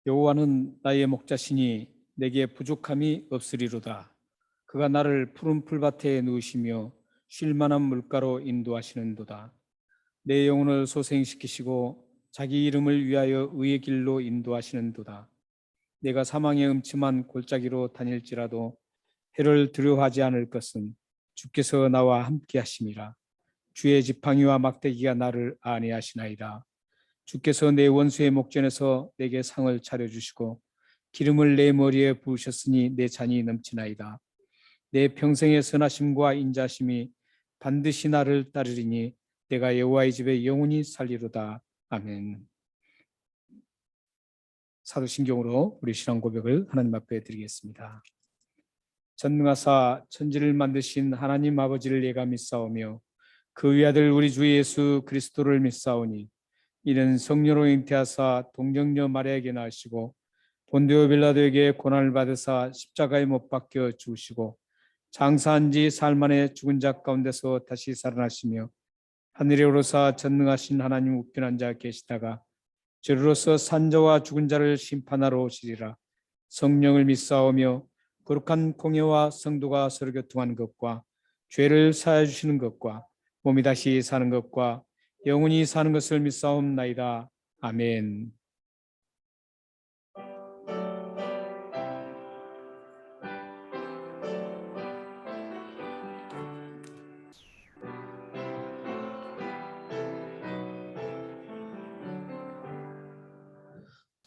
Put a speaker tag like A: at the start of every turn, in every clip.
A: 여호와는 나의 목자시니 내게 부족함이 없으리로다. 그가 나를 푸른 풀밭에 누우시며 쉴 만한 물가로 인도하시는도다. 내 영혼을 소생시키시고 자기 이름을 위하여 의의 길로 인도하시는도다. 내가 사망의 음침한 골짜기로 다닐지라도 해를 두려워하지 않을 것은 주께서 나와 함께 하심이라. 주의 지팡이와 막대기가 나를 안위하시나이다. 주께서 내 원수의 목전에서 내게 상을 차려주시고 기름을 내 머리에 부으셨으니 내 잔이 넘치나이다. 내 평생의 선하심과 인자심이 반드시 나를 따르리니 내가 여호와의 집에 영원히 살리로다. 아멘. 사도신경으로 우리 신앙 고백을 하나님 앞에 드리겠습니다. 전능하사 천지를 만드신 하나님 아버지를 예가 믿사오며 그 위아들 우리 주 예수 그리스도를 믿사오니 이는 성령으로 잉태하사 동정녀 마리아에게 낳으시고 본디오 빌라도에게 고난을 받으사 십자가에 못 박혀 죽으시고 장사한 지 사흘 만에 죽은 자 가운데서 다시 살아나시며 하늘에 오르사 전능하신 하나님 우편 앉아 계시다가 저리로서 산자와 죽은 자를 심판하러 오시리라. 성령을 믿사오며 거룩한 공예와 성도가 서로 교통하는 것과 죄를 사하여 주시는 것과 몸이 다시 사는 것과 영원히 사는 것을 믿사옵나이다. 아멘.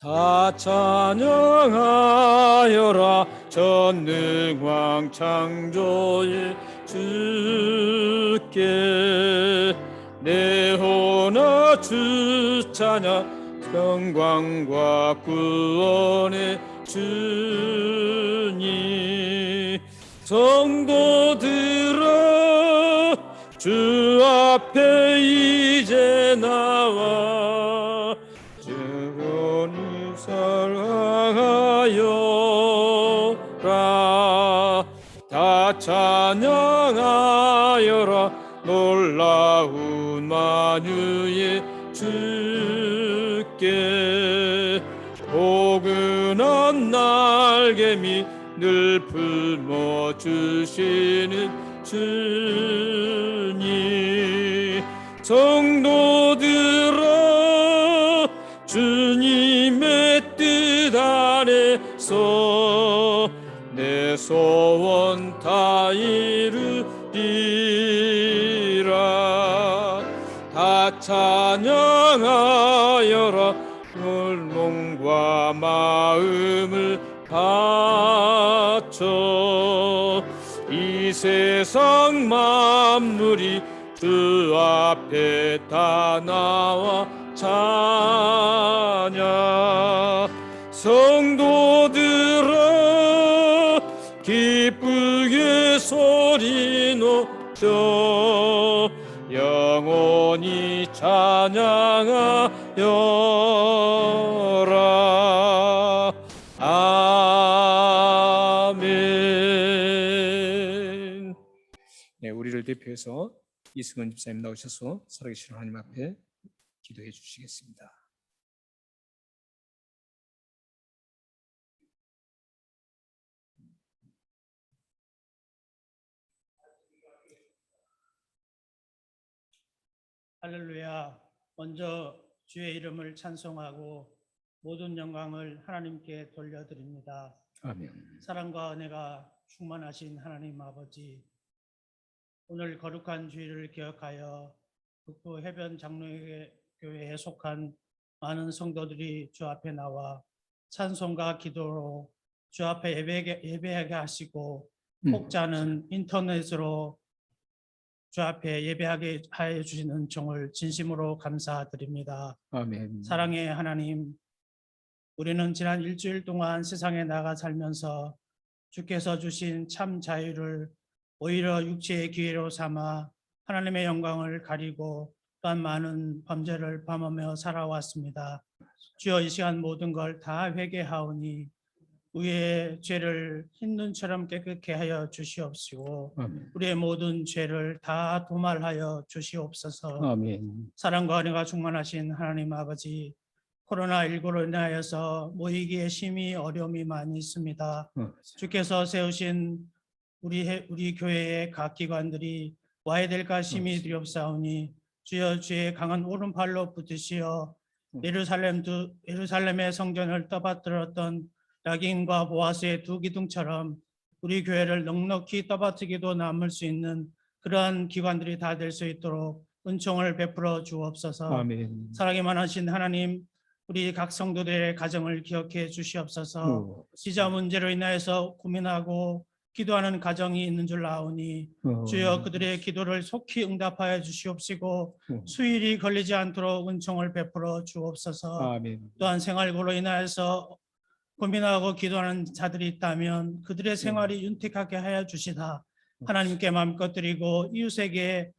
A: 다 찬양하여라 전능왕 창조의 주께 내 혼아 주 찬양 영광과 구원의 주님 성도들아 주 앞에 이제 나와 주님 사랑하여라 다 찬양하여라 놀라운 만유의 주께 포근한 날개미 늘 품어주시는 주님 성도들아 주님의 뜻 안에서 내 소원 다 이루리라 다 찬양하여라 몸과 마음을 바쳐 이 세상 만물이 주 앞에 다 나와 찬양 성도들아 기쁘게 소리 높여 영원히 찬양하여라. 아멘. 네, 우리를 대표해서 이승원 집사님 나오셔서 살아계신 하나님 앞에 기도해 주시겠습니다.
B: 할렐루야. 먼저 주의 이름을 찬송하고 모든 영광을 하나님께 돌려드립니다.
A: 아멘.
B: 사랑과 은혜가 충만하신 하나님 아버지, 오늘 거룩한 주일을 기억하여 북부 해변 장로교회에 속한 많은 성도들이 주 앞에 나와 찬송과 기도로 주 앞에 예배하게 하시고 혹자는 인터넷으로 주 앞에 예배하게 하여 주시는 종을 진심으로 감사드립니다.
A: 아멘.
B: 사랑의 하나님, 우리는 지난 일주일 동안 세상에 나가 살면서 주께서 주신 참 자유를 오히려 육체의 기회로 삼아 하나님의 영광을 가리고 또한 많은 범죄를 범하며 살아왔습니다. 주여 이 시간 모든 걸 다 회개하오니 우리의 죄를 흰 눈처럼 깨끗게 하여 주시옵시고
A: 아멘.
B: 우리의 모든 죄를 다 도말하여 주시옵소서.
A: 아멘.
B: 사랑과 은혜가 충만하신 하나님 아버지, 코로나19로 인하여서 모이기에 심히 어려움이 많이 있습니다. 주께서 세우신 우리 교회의 각 기관들이 와야 될까 심히 두렵사오니 주여 주의 강한 오른팔로 붙으시어 예루살렘의 성전을 떠받들었던 락인과 보아스의 두 기둥처럼 우리 교회를 넉넉히 떠받들기도 남을 수 있는 그러한 기관들이 다 될 수 있도록 은총을 베풀어 주옵소서.
A: 아멘.
B: 사랑이 많으신 하나님, 우리 각 성도들의 가정을 기억해 주시옵소서. 지자 문제로 인하여서 고민하고 기도하는 가정이 있는 줄 아오니 주여 그들의 기도를 속히 응답하여 주시옵시고 수일이 걸리지 않도록 은총을 베풀어 주옵소서.
A: 아멘.
B: 또한 생활고로 인하여서 고민하고 기도하는 자들이 있다면 그들의 생활이 윤택하게 하여 주시다. 하나님께 마음껏 드리고 이웃에게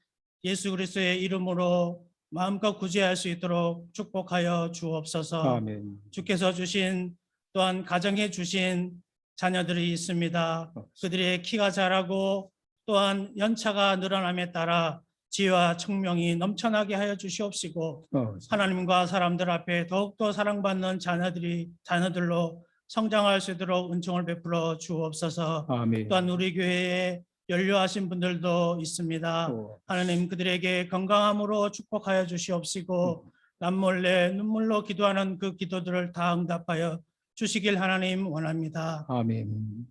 B: 예수 그리스도의 이름으로 마음껏 구제할 수 있도록 축복하여 주옵소서.
A: 아멘.
B: 주께서 주신 또한 가정에 주신 자녀들이 있습니다. 그들의 키가 자라고 또한 연차가 늘어남에 따라 지혜와 청명이 넘쳐나게 하여 주시옵시고 하나님과 사람들 앞에 더욱더 사랑받는 자녀들로 성장할 수 있도록 은총을 베풀어 주옵소서.
A: 아멘.
B: 또한 우리 교회에 연료하신 분들도 있습니다. 하나님 그들에게 건강함으로 축복하여 주시옵시고 남몰래 눈물로 기도하는 그 기도들을 다 응답하여 주시길 하나님 원합니다.
A: 아멘.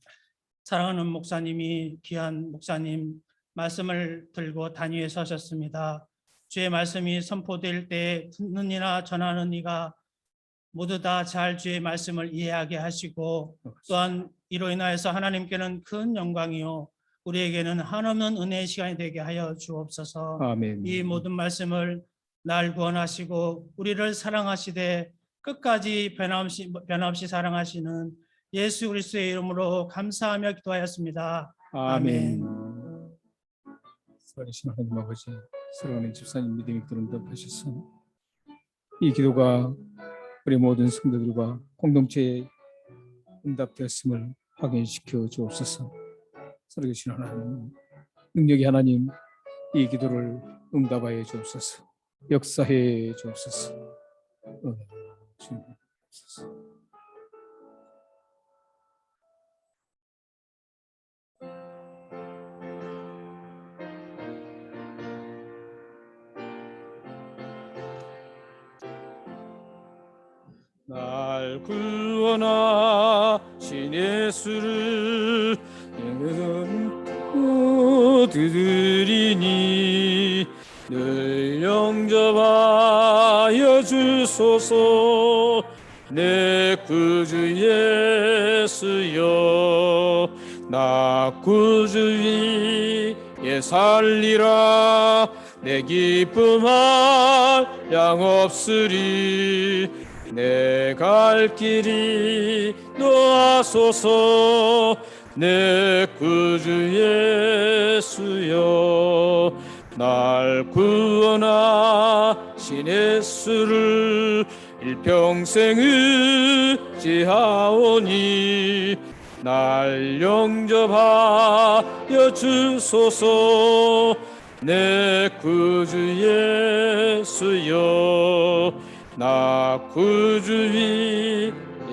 B: 사랑하는 목사님이 귀한 목사님 말씀을 들고 단위에 서셨습니다. 주의 말씀이 선포될 때 듣는 이나 전하는 이가 모두 다 잘 주의 말씀을 이해하게 하시고 또한 이로 인하여서 하나님께는 큰 영광이요 우리에게는 한없는 은혜의 시간이 되게 하여 주옵소서.
A: 아멘.
B: 이 모든 말씀을 날 구원하시고 우리를 사랑하시되 끝까지 변함없이 사랑하시는 예수 그리스도의 이름으로 감사하며 기도하였습니다.
A: 아멘. 살아계신 하나님 아버지, 사랑하는 집사님 믿음이 응답하셔서 이 기도가 우리 모든 성도들과 공동체에 응답되었음을 확인시켜 주옵소서. 살아계신 하나님, 능력의 하나님, 이 기도를 응답하여 주옵소서. 역사해 주옵소서. 주님. 날 구원하신 예수를 드리니 늘 영접하여 주소서. 내 구주 예수여, 나 구주 위에 살리라. 내 기쁨할 양 없으리. 내 갈 길이 놓아소서. 내 구주 예수여, 날 구원하신 예수를 일평생 의지하오니 날 영접하여 주소서. 내 구주 예수여, 나 구주 위에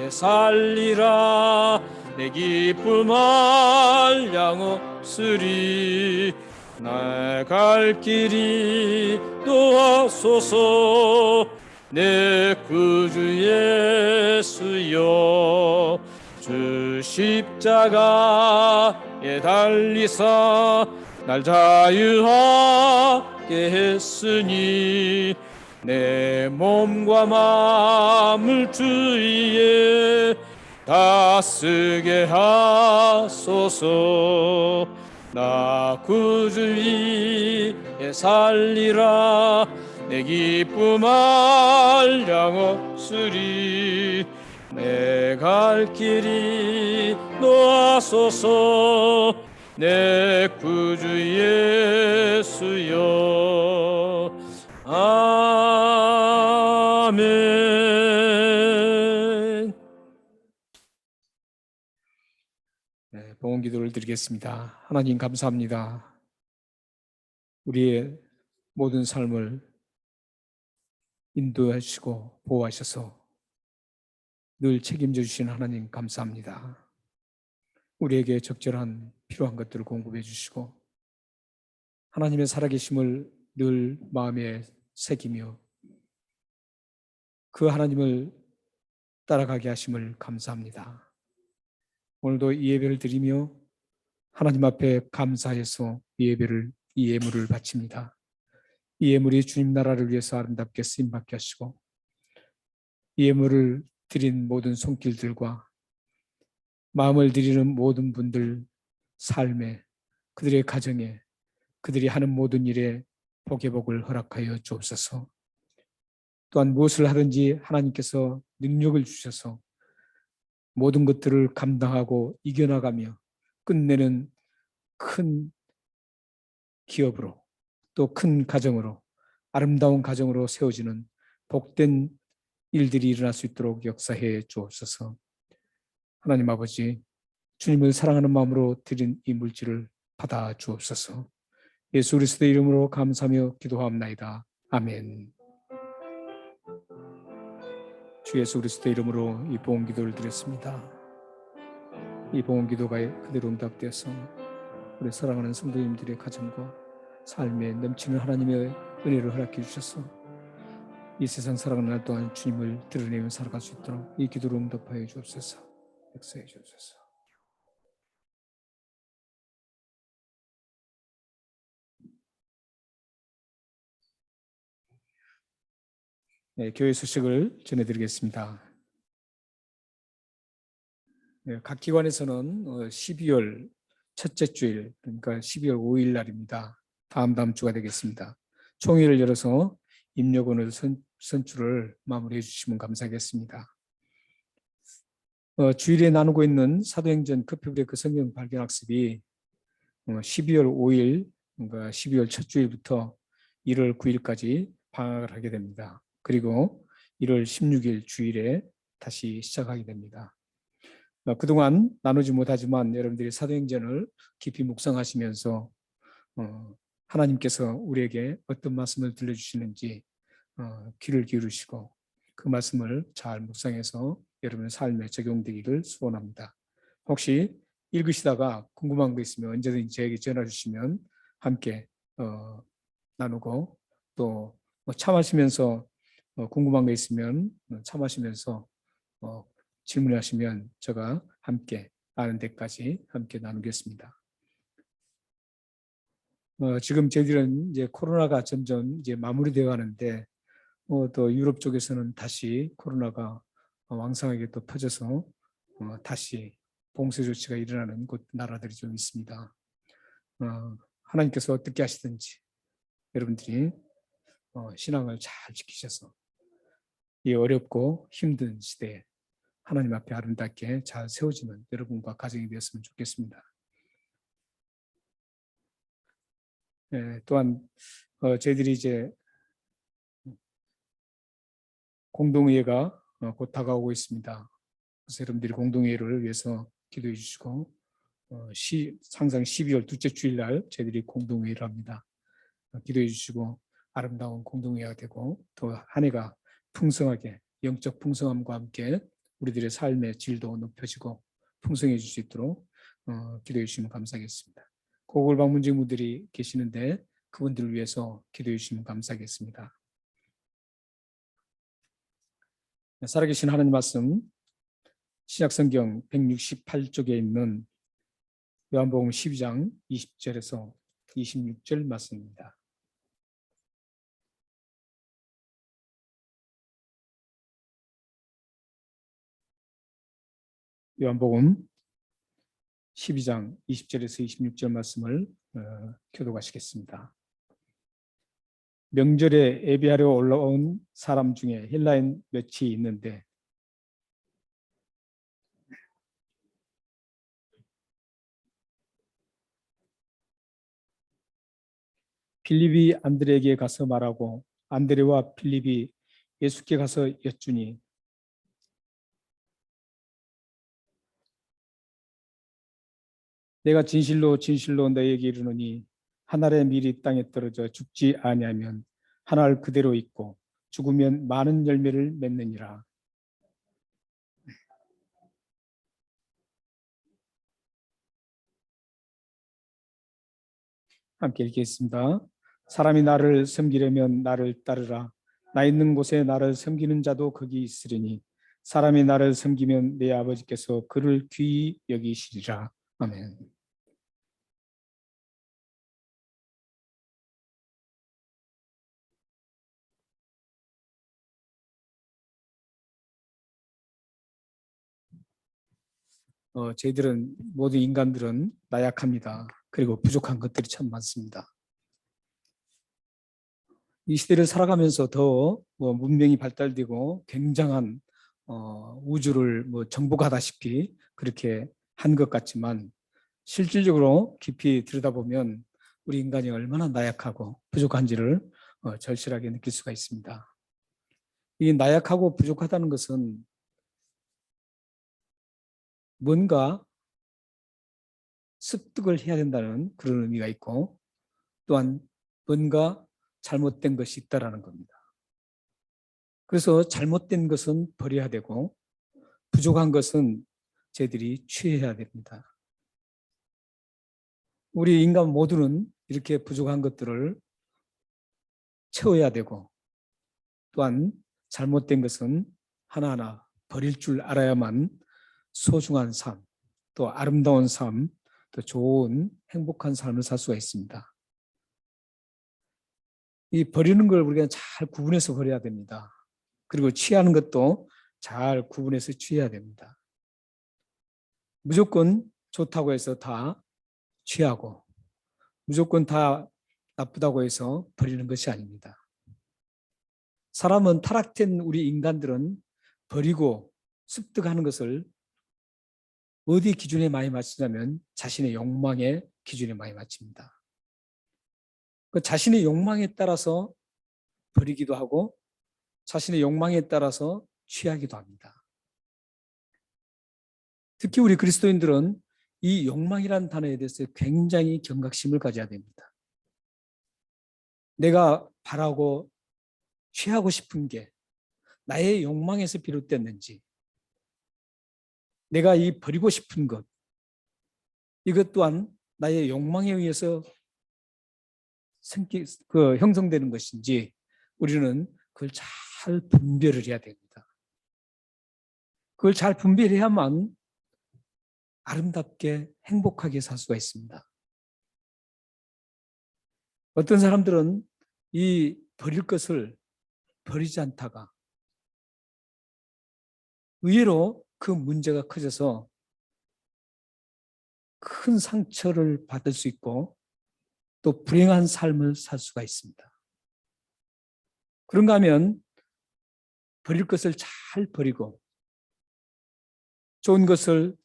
A: 살리라. 내 기쁨할 양 없으리. 나 갈 길이 놓아소서. 내 구주 예수여, 주 십자가에 달리사 날 자유하게 했으니 내 몸과 마음을 주위에 다 쓰게 하소서. 나 구주 위에 살리라. 내 기쁨할 양 없으리. 내 갈 길이 놓아소서. 내 구주 예수여. 아멘. 봉헌 기도를 드리겠습니다. 하나님 감사합니다. 우리의 모든 삶을 인도하시고 보호하셔서 늘 책임져 주신 하나님 감사합니다. 우리에게 적절한 필요한 것들을 공급해 주시고 하나님의 살아계심을 늘 마음에 새기며 그 하나님을 따라가게 하심을 감사합니다. 오늘도 이 예배를 드리며 하나님 앞에 감사해서 이 예물을 바칩니다. 이 예물이 주님 나라를 위해서 아름답게 쓰임받게 하시고 이 예물을 드린 모든 손길들과 마음을 드리는 모든 분들 삶에 그들의 가정에 그들이 하는 모든 일에 복의 복을 허락하여 주옵소서. 또한 무엇을 하든지 하나님께서 능력을 주셔서 모든 것들을 감당하고 이겨나가며 끝내는 큰 기업으로 또 큰 가정으로 아름다운 가정으로 세워지는 복된 일들이 일어날 수 있도록 역사해 주옵소서. 하나님 아버지, 주님을 사랑하는 마음으로 드린 이 물질을 받아 주옵소서. 예수 그리스도의 이름으로 감사하며 기도하옵나이다. 아멘. 주 예수 그리스도의 이름으로 이 봉헌 기도를 드렸습니다. 이 봉헌 기도가 그대로 응답되어서 우리 사랑하는 성도님들의 가정과 삶에 넘치는 하나님의 은혜를 허락해 주셔서 이 세상 살아가는 날 동안 주님을 드러내며 살아갈 수 있도록 이 기도를 응답하여 주옵소서. 역사해 주옵소서. 네, 교회 소식을 전해드리겠습니다. 네, 각 기관에서는 12월 첫째 주일, 그러니까 12월 5일 날입니다. 다음 주가 되겠습니다. 총회를 열어서 입력원을 선출을 마무리해 주시면 감사하겠습니다. 주일에 나누고 있는 사도행전 커피브레이크 성경 발견 학습이 12월 5일, 그러니까 12월 첫 주일부터 1월 9일까지 방학을 하게 됩니다. 그리고 1월 16일 주일에 다시 시작하게 됩니다. 그동안 나누지 못하지만 여러분들이 사도행전을 깊이 묵상하시면서 하나님께서 우리에게 어떤 말씀을 들려주시는지 귀를 기울이시고 그 말씀을 잘 묵상해서 여러분의 삶에 적용되기를 소원합니다. 혹시 읽으시다가 궁금한 거 있으면 언제든지 저에게 전화 주시면 함께 나누고 또 차 마시면서 궁금한 거 있으면 차 마시면서 질문하시면 제가 함께 아는 데까지 함께 나누겠습니다. 지금 저희들은 이제 코로나가 점점 이제 마무리되어 가는데 또 유럽 쪽에서는 다시 코로나가 왕성하게 또 퍼져서 다시 봉쇄 조치가 일어나는 곳 나라들이 좀 있습니다. 하나님께서 어떻게 하시든지 여러분들이 신앙을 잘 지키셔서 이 어렵고 힘든 시대에 하나님 앞에 아름답게 잘 세워지는 여러분과 가정이 되었으면 좋겠습니다. 또한 저희들이 이제 공동회의가 곧 다가오고 있습니다. 그래서 여러분들이 공동회의를 위해서 기도해 주시고 항상 12월 둘째 주일날 저희들이 공동회의를 합니다. 기도해 주시고 아름다운 공동회의가 되고 또 한 해가 풍성하게 영적 풍성함과 함께 우리들의 삶의 질도 높여지고 풍성해질 수 있도록 기도해 주시면 감사하겠습니다. 고골 방문직무들이 계시는데 그분들을 위해서 기도해 주시면 감사하겠습니다. 살아계신 하나님 말씀 신약성경 168쪽에 있는 요한복음 12장 20절에서 26절 말씀입니다. 요한복음 12장 20절에서 26절 말씀을 교독하시겠습니다. 명절에 예배하려 올라온 사람 중에 헬라인 몇이 있는데 빌립이 안드레에게 가서 말하고 안드레와 빌립이 예수께 가서 여쭈니 내가 진실로 진실로 너에게 이르노니 한 알의 밀이 땅에 떨어져 죽지 아니하면 한 알 그대로 있고 죽으면 많은 열매를 맺느니라. 함께 읽겠습니다. 사람이 나를 섬기려면 나를 따르라. 나 있는 곳에 나를 섬기는 자도 거기 있으리니 사람이 나를 섬기면 내 아버지께서 그를 귀히 여기시리라. 아멘. 저희들은 모든 인간들은 나약합니다. 그리고 부족한 것들이 참 많습니다. 이 시대를 살아가면서 더 문명이 발달되고 굉장한 우주를 정복하다시피 그렇게 한 것 같지만 실질적으로 깊이 들여다보면 우리 인간이 얼마나 나약하고 부족한지를 절실하게 느낄 수가 있습니다. 이 나약하고 부족하다는 것은 뭔가 습득을 해야 된다는 그런 의미가 있고 또한 뭔가 잘못된 것이 있다라는 겁니다. 그래서 잘못된 것은 버려야 되고 부족한 것은 저희들이 취해야 됩니다. 우리 인간 모두는 이렇게 부족한 것들을 채워야 되고 또한 잘못된 것은 하나하나 버릴 줄 알아야만 소중한 삶, 또 아름다운 삶, 또 좋은 행복한 삶을 살 수가 있습니다. 이 버리는 걸 우리가 잘 구분해서 버려야 됩니다. 그리고 취하는 것도 잘 구분해서 취해야 됩니다. 무조건 좋다고 해서 다 취하고 무조건 다 나쁘다고 해서 버리는 것이 아닙니다. 사람은 타락된 우리 인간들은 버리고 습득하는 것을 어디 기준에 많이 맞추냐면 자신의 욕망의 기준에 많이 맞춥니다. 그 자신의 욕망에 따라서 버리기도 하고 자신의 욕망에 따라서 취하기도 합니다. 특히 우리 그리스도인들은 이 욕망이라는 단어에 대해서 굉장히 경각심을 가져야 됩니다. 내가 바라고 취하고 싶은 게 나의 욕망에서 비롯됐는지 내가 이 버리고 싶은 것 이것 또한 나의 욕망에 의해서 형성되는 것인지 우리는 그걸 잘 분별을 해야 됩니다. 그걸 잘 분별해야만 아름답게 행복하게 살 수가 있습니다. 어떤 사람들은 이 버릴 것을 버리지 않다가 의외로 그 문제가 커져서 큰 상처를 받을 수 있고 또 불행한 삶을 살 수가 있습니다. 그런가 하면 버릴 것을 잘 버리고 좋은 것을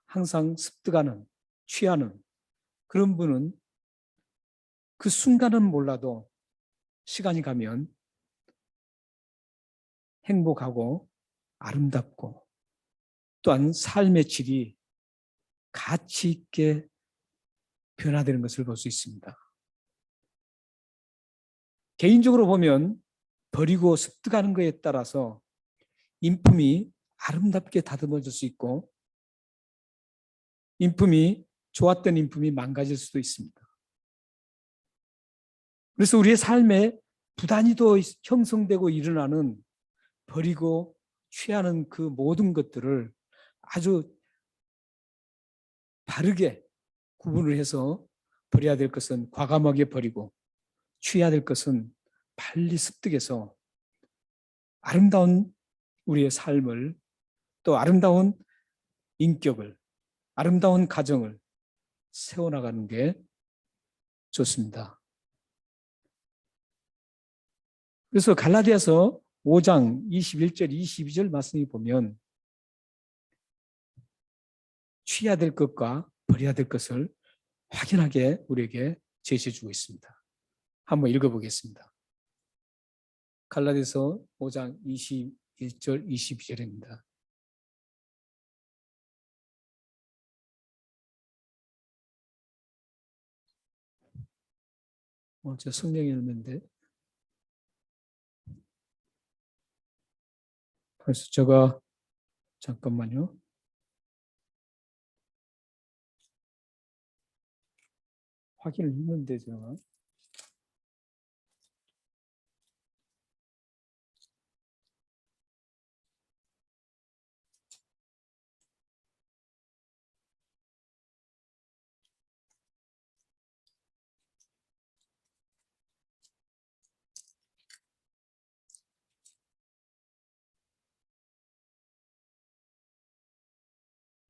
A: 항상 습득하는, 취하는 그런 분은 그 순간은 몰라도 시간이 가면 행복하고 아름답고 또한 삶의 질이 가치 있게 변화되는 것을 볼 수 있습니다. 개인적으로 보면 버리고 습득하는 것에 따라서 인품이 아름답게 다듬어질 수 있고 좋았던 인품이 망가질 수도 있습니다. 그래서 우리의 삶에 부단히도 형성되고 일어나는 버리고 취하는 그 모든 것들을 아주 바르게 구분을 해서 버려야 될 것은 과감하게 버리고 취해야 될 것은 빨리 습득해서 아름다운 우리의 삶을 또 아름다운 인격을 아름다운 가정을 세워나가는 게 좋습니다. 그래서 갈라디아서 5장 21절 22절 말씀이 보면 취해야 될 것과 버려야 될 것을 확연하게 우리에게 제시해 주고 있습니다. 한번 읽어보겠습니다. 갈라디아서 5장 21절 22절입니다. 저 성령이었는데 그래서 제가 잠깐만요. 확인을 했는데 제가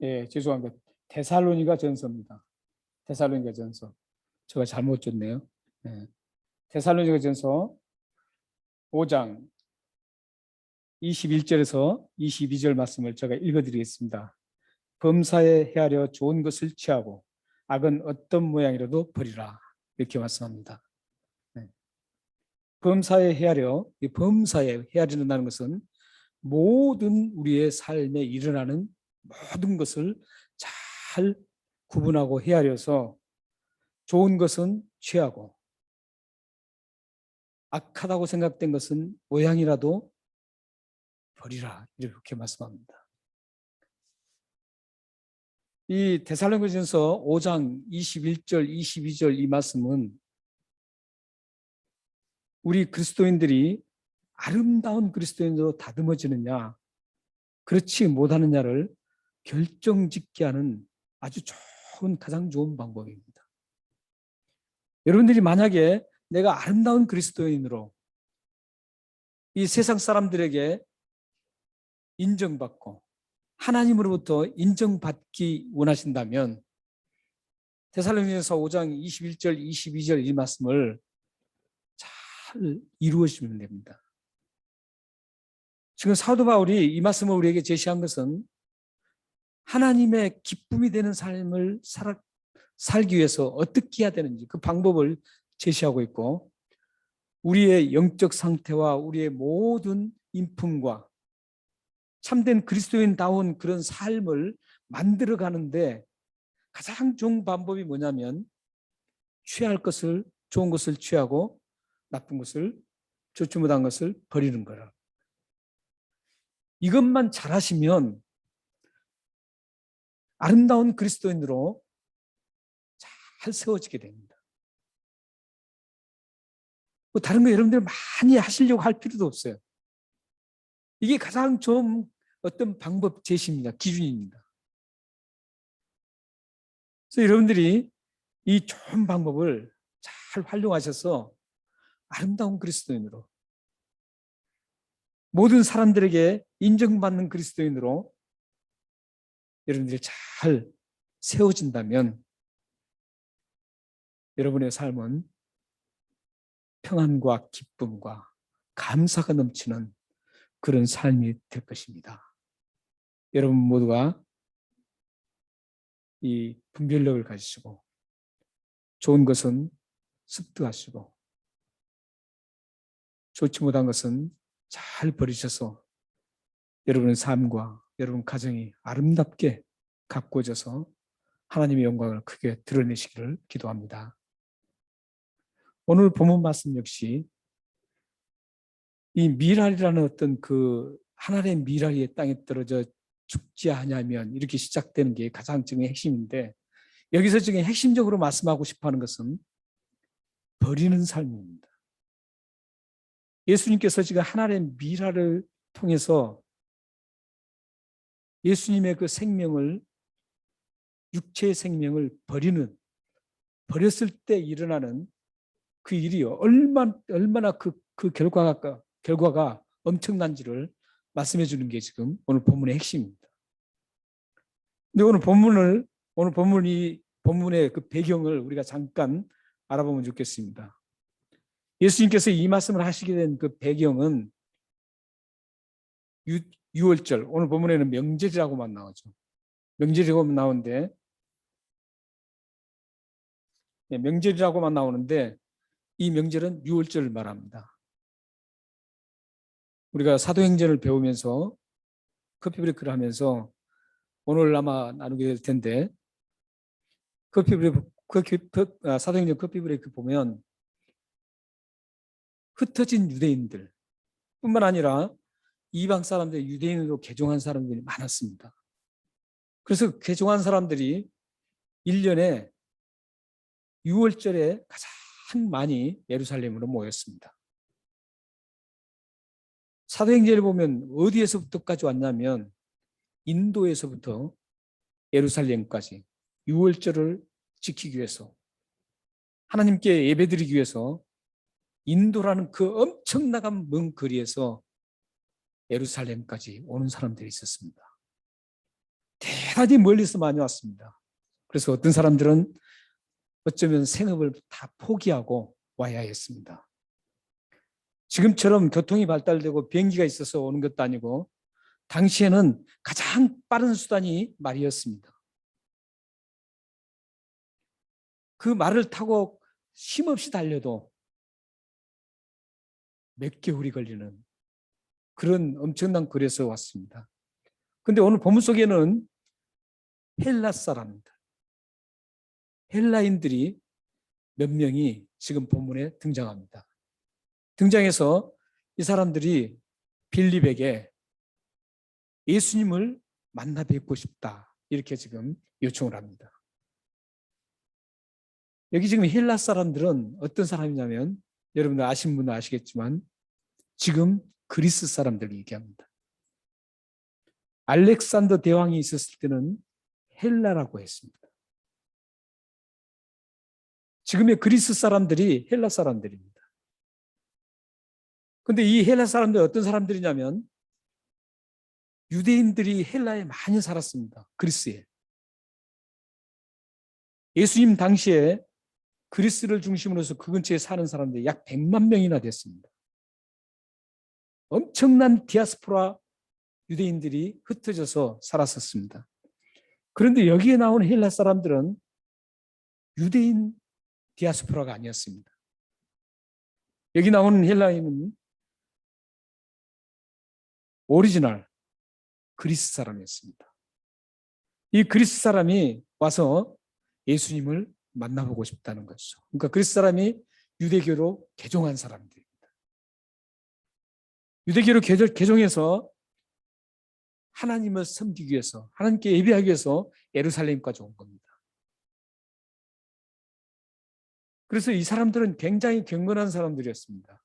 A: 예, 죄송합니다. 데살로니가 전서입니다. 데살로니가 전서. 제가 잘못 줬네요. 예. 데살로니가 전서 5장 21절에서 22절 말씀을 제가 읽어드리겠습니다. 범사에 헤아려 좋은 것을 취하고 악은 어떤 모양이라도 버리라. 이렇게 말씀합니다. 네. 범사에 헤아려, 이 범사에 헤아린다는 것은 모든 우리의 삶에 일어나는 모든 것을 잘 구분하고 헤아려서 좋은 것은 취하고 악하다고 생각된 것은 모양이라도 버리라. 이렇게 말씀합니다. 이 데살로니가전서 5장 21절, 22절 이 말씀은 우리 그리스도인들이 아름다운 그리스도인으로 다듬어지느냐, 그렇지 못하느냐를 결정짓게 하는 아주 가장 좋은 방법입니다. 여러분들이 만약에 내가 아름다운 그리스도인으로 이 세상 사람들에게 인정받고 하나님으로부터 인정받기 원하신다면 데살로니가서 5장 21절, 22절 이 말씀을 잘 이루어지면 됩니다. 지금 사도 바울이 이 말씀을 우리에게 제시한 것은 하나님의 기쁨이 되는 삶을 살기 위해서 어떻게 해야 되는지 그 방법을 제시하고 있고 우리의 영적 상태와 우리의 모든 인품과 참된 그리스도인다운 그런 삶을 만들어 가는데 가장 좋은 방법이 뭐냐면 취할 것을 좋은 것을 취하고 나쁜 것을 좋지 못한 것을 버리는 거라. 이것만 잘하시면 아름다운 그리스도인으로 잘 세워지게 됩니다. 뭐 다른 거 여러분들 많이 하시려고 할 필요도 없어요. 이게 가장 좋은 어떤 방법 제시입니다. 기준입니다. 그래서 여러분들이 이 좋은 방법을 잘 활용하셔서 아름다운 그리스도인으로 모든 사람들에게 인정받는 그리스도인으로 여러분들이 잘 세워진다면 여러분의 삶은 평안과 기쁨과 감사가 넘치는 그런 삶이 될 것입니다. 여러분 모두가 이 분별력을 가지시고 좋은 것은 습득하시고 좋지 못한 것은 잘 버리셔서 여러분의 삶과 여러분 가정이 아름답게 가꾸어져서 하나님의 영광을 크게 드러내시기를 기도합니다. 오늘 본문 말씀 역시 이 미랄이라는 어떤 그 하나님의 미랄이 땅에 떨어져 죽지 않으면 이렇게 시작되는 게 가장 지금 핵심인데 여기서 지금 핵심적으로 말씀하고 싶어하는 것은 버리는 삶입니다. 예수님께서 지금 하나님의 미랄을 통해서 예수님의 그 생명을 육체의 생명을 버렸을 때 일어나는 그 일이 얼마나 그 결과가 엄청난지를 말씀해 주는 게 지금 오늘 본문의 핵심입니다. 근데 오늘 본문의 그 배경을 우리가 잠깐 알아보면 좋겠습니다. 예수님께서 이 말씀을 하시게 된 그 배경은 유월절, 오늘 본문에는 명절이라고만 나오죠. 명절이라고만 나오는데, 명절이라고만 나오는데 이 명절은 유월절을 말합니다. 우리가 사도행전을 배우면서 커피 브레이크를 하면서 오늘 아마 나누게 될 텐데 사도행전 커피 브레이크 보면 흩어진 유대인들 뿐만 아니라 이방 사람들, 유대인으로 개종한 사람들이 많았습니다. 그래서 개종한 사람들이 1년에 6월절에 가장 많이 예루살렘으로 모였습니다. 사도행전을 보면 어디에서부터까지 왔냐면 인도에서부터 예루살렘까지 6월절을 지키기 위해서, 하나님께 예배드리기 위해서 인도라는 그 엄청나간 먼 거리에서 예루살렘까지 오는 사람들이 있었습니다. 대단히 멀리서 많이 왔습니다. 그래서 어떤 사람들은 어쩌면 생업을 다 포기하고 와야 했습니다. 지금처럼 교통이 발달되고 비행기가 있어서 오는 것도 아니고 당시에는 가장 빠른 수단이 말이었습니다. 그 말을 타고 쉼없이 달려도 몇 개월이 걸리는 그런 엄청난 거리에서 왔습니다. 그런데 오늘 본문 속에는 헬라 사람들, 헬라인들이 몇 명이 지금 본문에 등장합니다. 등장해서 이 사람들이 빌립에게 예수님을 만나 뵙고 싶다, 이렇게 지금 요청을 합니다. 여기 지금 헬라 사람들은 어떤 사람이냐면, 여러분들 아시는 분은 아시겠지만 지금 그리스 사람들을 얘기합니다. 알렉산더 대왕이 있었을 때는 헬라라고 했습니다. 지금의 그리스 사람들이 헬라 사람들입니다. 그런데 이 헬라 사람들은 어떤 사람들이냐면 유대인들이 헬라에 많이 살았습니다. 그리스에. 예수님 당시에 그리스를 중심으로 해서 그 근처에 사는 사람들이 약 100만 명이나 됐습니다. 엄청난 디아스포라 유대인들이 흩어져서 살았었습니다. 그런데 여기에 나온 헬라 사람들은 유대인 디아스포라가 아니었습니다. 여기 나오는 헬라인은 오리지널 그리스 사람이었습니다. 이 그리스 사람이 와서 예수님을 만나보고 싶다는 것이죠. 그러니까 그리스 사람이 유대교로 개종한 사람들입니다. 유대교로 개종해서 하나님을 섬기기 위해서, 하나님께 예배하기 위해서 예루살렘까지 온 겁니다. 그래서 이 사람들은 굉장히 경건한 사람들이었습니다.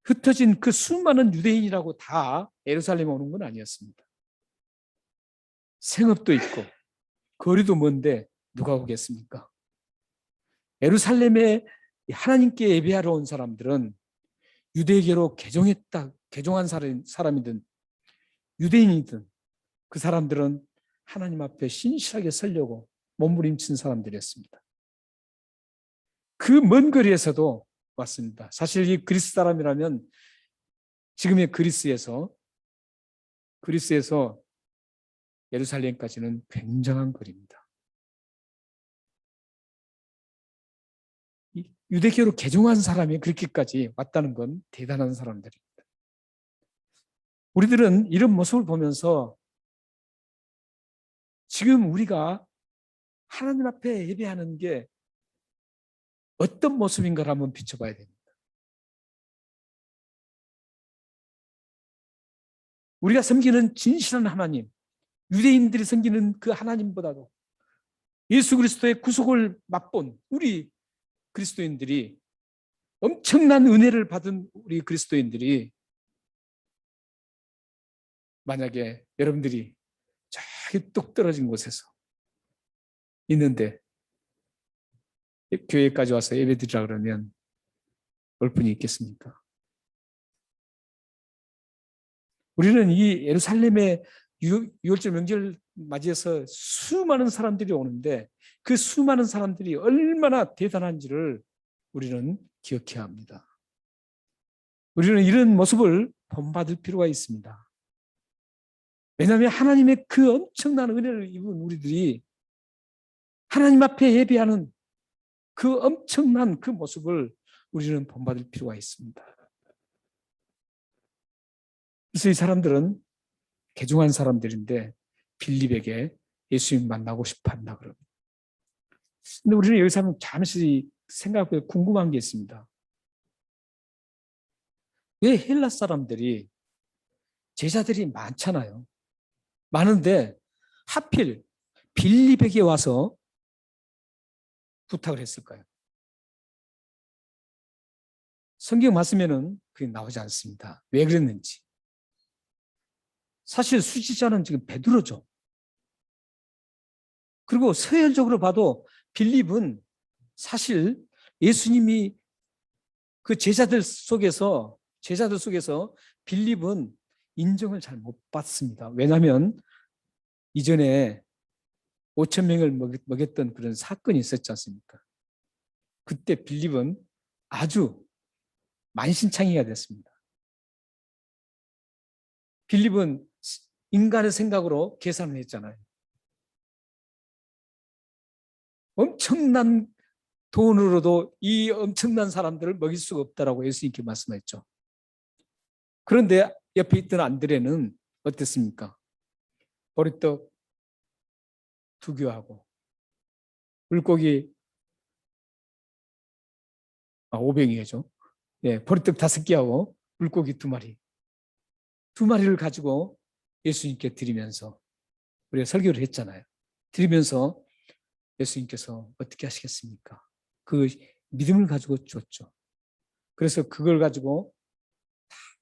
A: 흩어진 그 수많은 유대인이라고 다 예루살렘에 오는 건 아니었습니다. 생업도 있고 거리도 먼데 누가 오겠습니까? 예루살렘에 하나님께 예배하러 온 사람들은 유대교로 개종한 사람이든 유대인이든 그 사람들은 하나님 앞에 신실하게 서려고 몸부림친 사람들이었습니다. 그 먼 거리에서도 왔습니다. 사실 이 그리스 사람이라면 지금의 그리스에서 예루살렘까지는 굉장한 거리입니다. 유대교로 개종한 사람이 그렇게까지 왔다는 건 대단한 사람들입니다. 우리들은 이런 모습을 보면서 지금 우리가 하나님 앞에 예배하는 게 어떤 모습인가를 한번 비춰봐야 됩니다. 우리가 섬기는 진실한 하나님, 유대인들이 섬기는 그 하나님보다도 예수 그리스도의 구속을 맛본 우리 그리스도인들이, 엄청난 은혜를 받은 우리 그리스도인들이, 만약에 여러분들이 저기 뚝 떨어진 곳에서 있는데 교회까지 와서 예배드리라 그러면 올 분이 있겠습니까? 우리는 이 예루살렘의 유월절 명절 맞이해서 수많은 사람들이 오는데 그 수많은 사람들이 얼마나 대단한지를 우리는 기억해야 합니다. 우리는 이런 모습을 본받을 필요가 있습니다. 왜냐하면 하나님의 그 엄청난 은혜를 입은 우리들이 하나님 앞에 예배하는 그 엄청난 그 모습을 우리는 본받을 필요가 있습니다. 그래서 이 사람들은 개종한 사람들인데 빌립에게 예수님 만나고 싶어 한다 그럽니다. 근데 우리는 여기서 한번 잠시 생각해 궁금한 게 있습니다. 왜 헬라 사람들이 제자들이 많잖아요. 많은데 하필 빌립에게 와서 부탁을 했을까요? 성경 말씀에는 그게 나오지 않습니다. 왜 그랬는지. 사실 수지자는 지금 베드로죠. 그리고 서열적으로 봐도 빌립은 사실 예수님이 그 제자들 속에서 빌립은 인정을 잘 못 받습니다. 왜냐하면 이전에 5천 명을 먹였던 그런 사건이 있었지 않습니까? 그때 빌립은 아주 만신창이가 됐습니다. 빌립은 인간의 생각으로 계산을 했잖아요. 엄청난 돈으로도 이 엄청난 사람들을 먹일 수가 없다라고 예수님께 말씀했죠. 그런데 옆에 있던 안드레는 어땠습니까? 보리떡 2개하고 물고기 500이죠. 예, 보리떡 5개하고 물고기 2마리. 2마리를 가지고 예수님께 드리면서 우리가 설교를 했잖아요. 드리면서 예수님께서 어떻게 하시겠습니까? 그 믿음을 가지고 줬죠. 그래서 그걸 가지고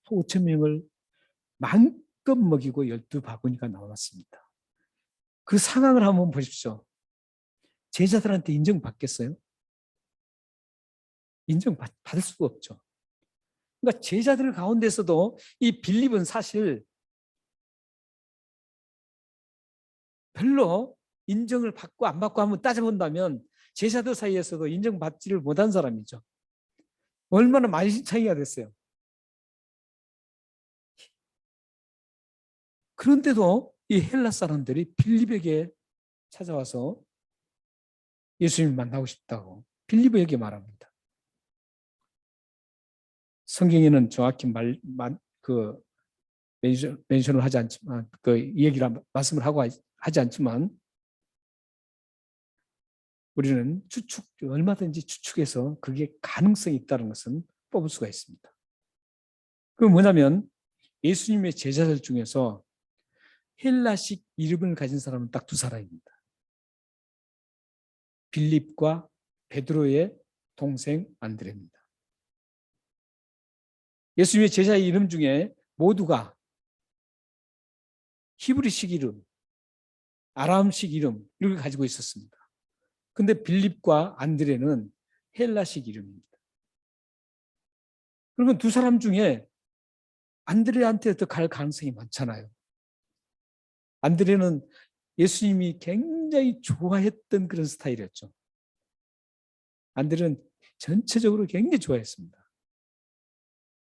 A: 5천 명을 마음껏 먹이고 12바구니가 나왔습니다. 그 상황을 한번 보십시오. 제자들한테 인정받겠어요? 인정받을 수가 없죠. 그러니까 제자들 가운데서도 이 빌립은 사실 별로 인정을 받고 안 받고 한번 따져본다면 제자들 사이에서도 인정받지를 못한 사람이죠. 얼마나 만신창이가 됐어요. 그런데도 이 헬라 사람들이 빌립에게 찾아와서 예수님을 만나고 싶다고 빌립에게 말합니다. 성경에는 정확히 멘션을 하지 않지만 그 얘기를 말씀을 하고 하지 않지만 우리는 얼마든지 추측해서 그게 가능성이 있다는 것은 뽑을 수가 있습니다. 그건 뭐냐면 예수님의 제자들 중에서 헬라식 이름을 가진 사람은 딱 2사람입니다. 빌립과 베드로의 동생 안드레입니다. 예수님의 제자의 이름 중에 모두가 히브리식 이름, 아람식 이름 이걸 가지고 있었습니다. 근데 빌립과 안드레는 헬라식 이름입니다. 그러면 2사람 중에 안드레한테 더 갈 가능성이 많잖아요. 안드레는 예수님이 굉장히 좋아했던 그런 스타일이었죠. 안드레는 전체적으로 굉장히 좋아했습니다.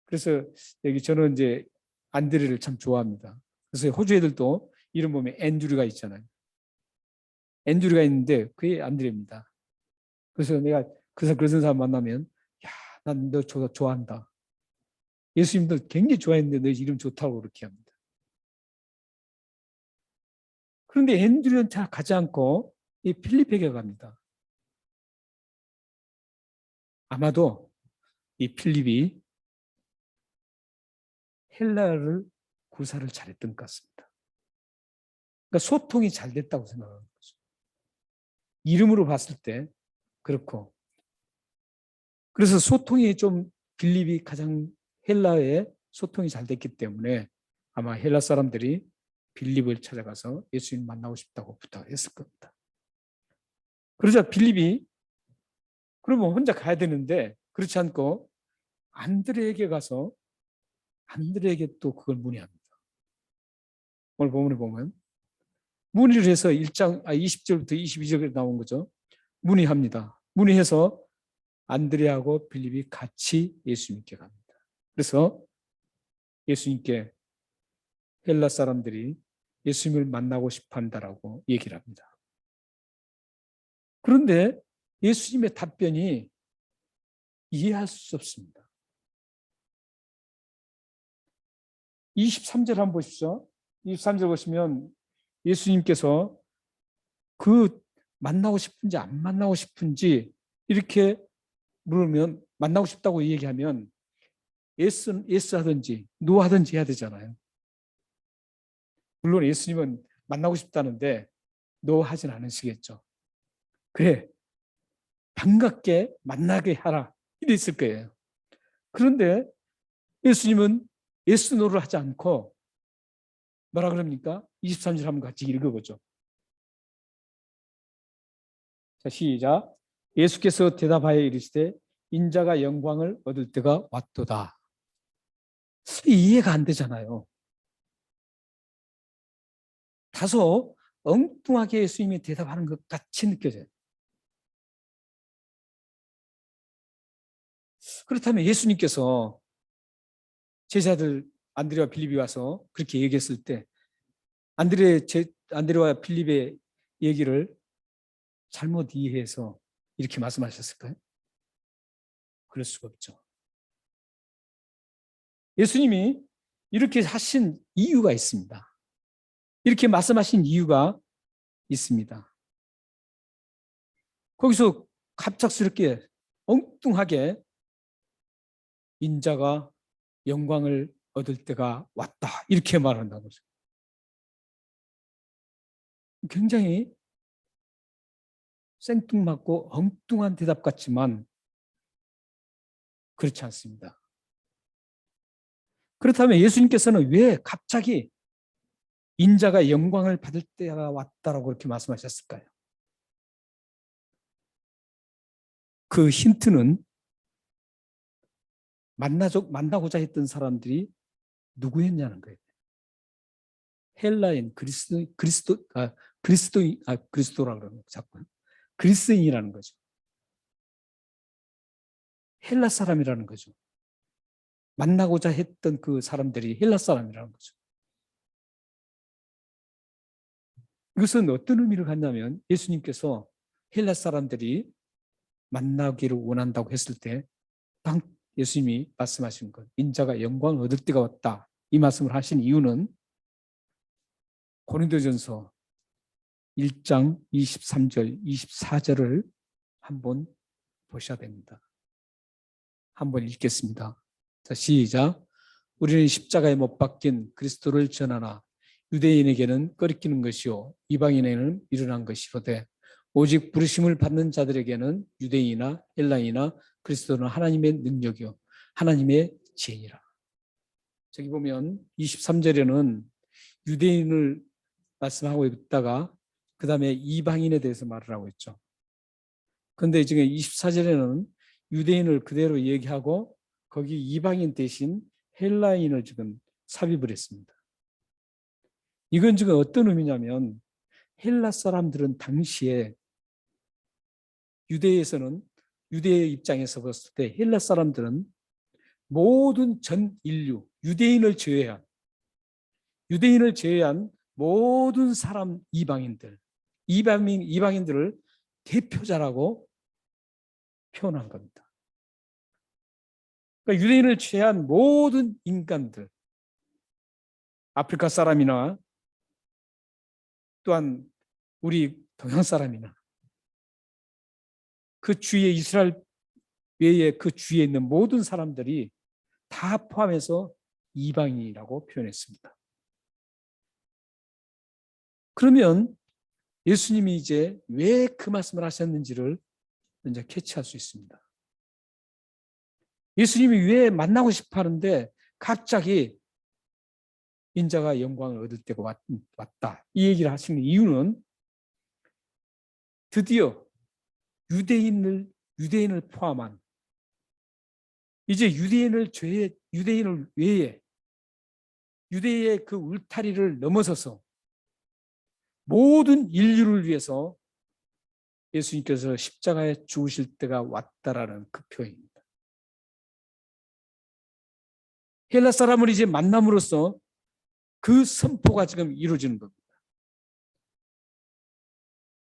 A: 그래서 여기 저는 이제 안드레를 참 좋아합니다. 그래서 호주 애들도 이름 보면 앤드류가 있잖아요. 앤드류가 있는데 그게 안드레입니다. 그래서 내가 그런 사람 만나면 야, 난 너 좋아한다. 예수님도 굉장히 좋아했는데 너 이름 좋다고 그렇게 합니다. 그런데 앤드류는 잘 가지 않고 이 필립에게 갑니다. 아마도 이 필립이 헬라어를 구사를 잘했던 것 같습니다. 그러니까 소통이 잘 됐다고 생각하는 거죠. 이름으로 봤을 때 그렇고 그래서 소통이 좀 빌립이 가장 헬라에 소통이 잘 됐기 때문에 아마 헬라 사람들이 빌립을 찾아가서 예수님 만나고 싶다고 부탁했을 겁니다. 그러자 빌립이 그러면 혼자 가야 되는데 그렇지 않고 안드레에게 가서 안드레에게 또 그걸 문의합니다. 오늘 본문에 보면 문의를 해서 20절부터 22절에 나온 거죠. 문의합니다. 문의해서 안드레하고 빌립이 같이 예수님께 갑니다. 그래서 예수님께 헬라 사람들이 예수님을 만나고 싶어 한다라고 얘기를 합니다. 그런데 예수님의 답변이 이해할 수 없습니다. 23절 한번 보십시오. 23절 보시면 예수님께서 그 만나고 싶은지 안 만나고 싶은지 이렇게 물으면 만나고 싶다고 얘기하면 예스 하든지 노 하든지 해야 되잖아요. 물론 예수님은 만나고 싶다는데 노 하진 않으시겠죠. 그래, 반갑게 만나게 하라 이랬을 거예요. 그런데 예수님은 예스 노를 하지 않고 뭐라 그럽니까? 23절 한번 같이 읽어보죠. 자, 시작. 예수께서 대답하여 이르시되 인자가 영광을 얻을 때가 왔도다. 이해가 안 되잖아요. 다소 엉뚱하게 예수님이 대답하는 것 같이 느껴져요. 그렇다면 예수님께서 제자들 안드레와 빌립이 와서 그렇게 얘기했을 때 안드레와 빌립의 얘기를 잘못 이해해서 이렇게 말씀하셨을까요? 그럴 수가 없죠. 예수님이 이렇게 하신 이유가 있습니다. 이렇게 말씀하신 이유가 있습니다. 거기서 갑작스럽게 엉뚱하게 인자가 영광을 얻을 때가 왔다 이렇게 말한다는 거죠. 굉장히 생뚱맞고 엉뚱한 대답 같지만 그렇지 않습니다. 그렇다면 예수님께서는 왜 갑자기 인자가 영광을 받을 때가 왔다라고 그렇게 말씀하셨을까요? 그 힌트는 만나고자 했던 사람들이 누구였냐는 거예요. 헬라인 그리스도라 그러는 거 자꾸 그리스인이라는 거죠. 헬라 사람이라는 거죠. 만나고자 했던 그 사람들이 헬라 사람이라는 거죠. 이것은 어떤 의미를 갖냐면 예수님께서 헬라 사람들이 만나기를 원한다고 했을 때 예수님이 말씀하신 것, 인자가 영광을 얻을 때가 왔다. 이 말씀을 하신 이유는 고린도전서 1장 23절, 24절을 한번 보셔야 됩니다. 한번 읽겠습니다. 자, 시작. 우리는 십자가에 못 박힌 그리스도를 전하나 유대인에게는 꺼리끼는 것이요 이방인에게는 일어난 것이로되 오직 부르심을 받는 자들에게는 유대인이나 헬라인이나 그리스도는 하나님의 능력이요 하나님의 지혜니라. 저기 보면 23절에는 유대인을 말씀하고 있다가 그 다음에 이방인에 대해서 말을 하고 있죠. 그런데 지금 24절에는 유대인을 그대로 얘기하고 거기 이방인 대신 헬라인을 지금 삽입을 했습니다. 이건 지금 어떤 의미냐면 헬라 사람들은 당시에 유대의 입장에서 봤을 때 헬라 사람들은 모든 전 인류, 유대인을 제외한 모든 사람 이방인들을 대표자라고 표현한 겁니다. 그러니까 유대인을 제외한 모든 인간들, 아프리카 사람이나 또한 우리 동양 사람이나 그 주위에 이스라엘 외에 그 주위에 있는 모든 사람들이 다 포함해서 이방인이라고 표현했습니다. 그러면 예수님이 이제 왜 그 말씀을 하셨는지를 이제 캐치할 수 있습니다. 예수님이 왜 만나고 싶어 하는데 갑자기 인자가 영광을 얻을 때가 왔다. 이 얘기를 하시는 이유는 드디어 유대인을 포함한 이제 유대인을 외에 유대의 그 울타리를 넘어서서 모든 인류를 위해서 예수님께서 십자가에 죽으실 때가 왔다라는 그 표현입니다. 헬라 사람을 이제 만남으로써 그 선포가 지금 이루어지는 겁니다.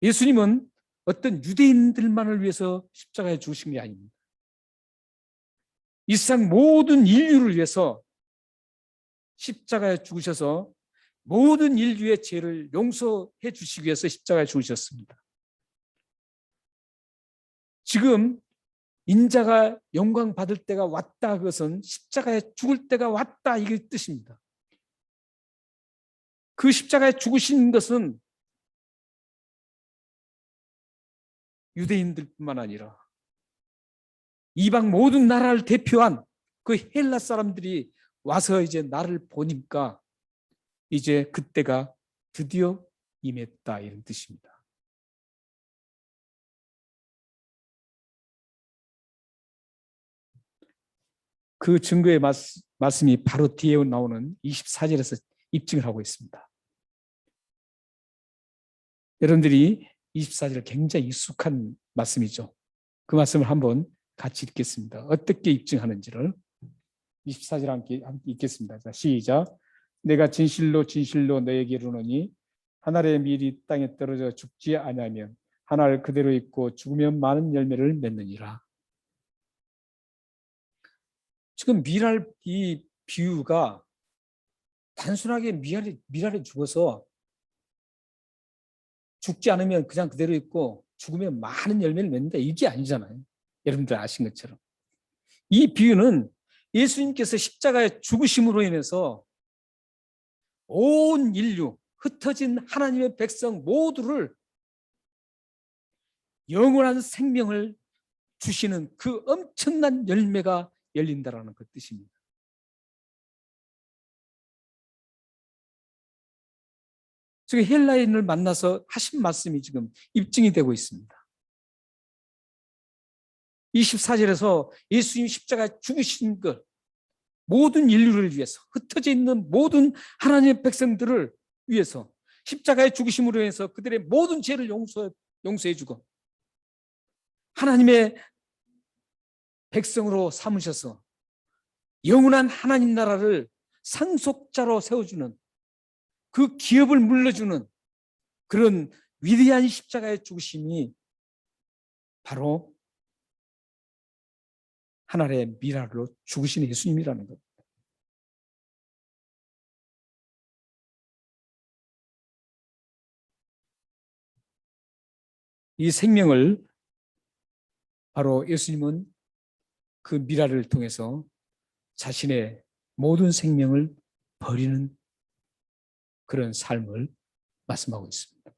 A: 예수님은 어떤 유대인들만을 위해서 십자가에 죽으신 게 아닙니다. 이 세상 모든 인류를 위해서 십자가에 죽으셔서 모든 인류의 죄를 용서해 주시기 위해서 십자가에 죽으셨습니다. 지금 인자가 영광 받을 때가 왔다. 그것은 십자가에 죽을 때가 왔다. 이게 뜻입니다. 그 십자가에 죽으신 것은 유대인들뿐만 아니라 이방 모든 나라를 대표한 그 헬라 사람들이 와서 이제 나를 보니까 이제 그때가 드디어 임했다, 이런 뜻입니다. 그 증거의 말씀이 바로 뒤에 나오는 24절에서 입증을 하고 있습니다. 여러분들이 24절 굉장히 익숙한 말씀이죠. 그 말씀을 한번 같이 읽겠습니다. 어떻게 입증하는지를 24절 함께 읽겠습니다. 자, 시작. 내가 진실로 진실로 너에게 이르노니 한 알의 밀이 땅에 떨어져 죽지 아니하면 한 알 그대로 있고 죽으면 많은 열매를 맺느니라. 지금 밀알 이 비유가 단순하게 밀알이 죽어서 죽지 않으면 그냥 그대로 있고 죽으면 많은 열매를 맺는다, 이게 아니잖아요. 여러분들 아신 것처럼 이 비유는 예수님께서 십자가에 죽으심으로 인해서 온 인류, 흩어진 하나님의 백성 모두를 영원한 생명을 주시는 그 엄청난 열매가 열린다라는 그 뜻입니다. 지금 헬라인을 만나서 하신 말씀이 지금 입증이 되고 있습니다. 24절에서 예수님 십자가에 죽으신 것, 모든 인류를 위해서, 흩어져 있는 모든 하나님의 백성들을 위해서 십자가에 죽으심으로 해서 그들의 모든 죄를 용서해주고 하나님의 백성으로 삼으셔서 영원한 하나님 나라를 상속자로 세워주는, 그 기업을 물려주는 그런 위대한 십자가의 죽으심이 바로 하나의 미랄로 죽으신 예수님이라는 겁니다. 이 생명을 바로 예수님은 그 미랄을 통해서 자신의 모든 생명을 버리는 그런 삶을 말씀하고 있습니다.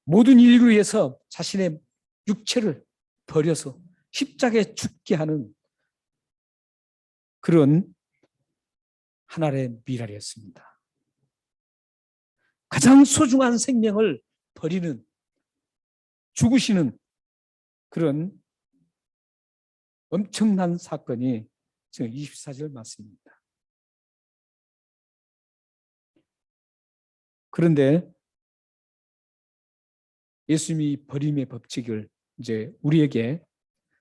A: 모든 인류를 위해서 자신의 육체를 버려서 십자가에 죽게 하는 그런 하나의 미랄이었습니다. 가장 소중한 생명을 버리는, 죽으시는 그런 엄청난 사건이 지금 24절 말씀입니다. 그런데 예수님이 버림의 법칙을 이제 우리에게,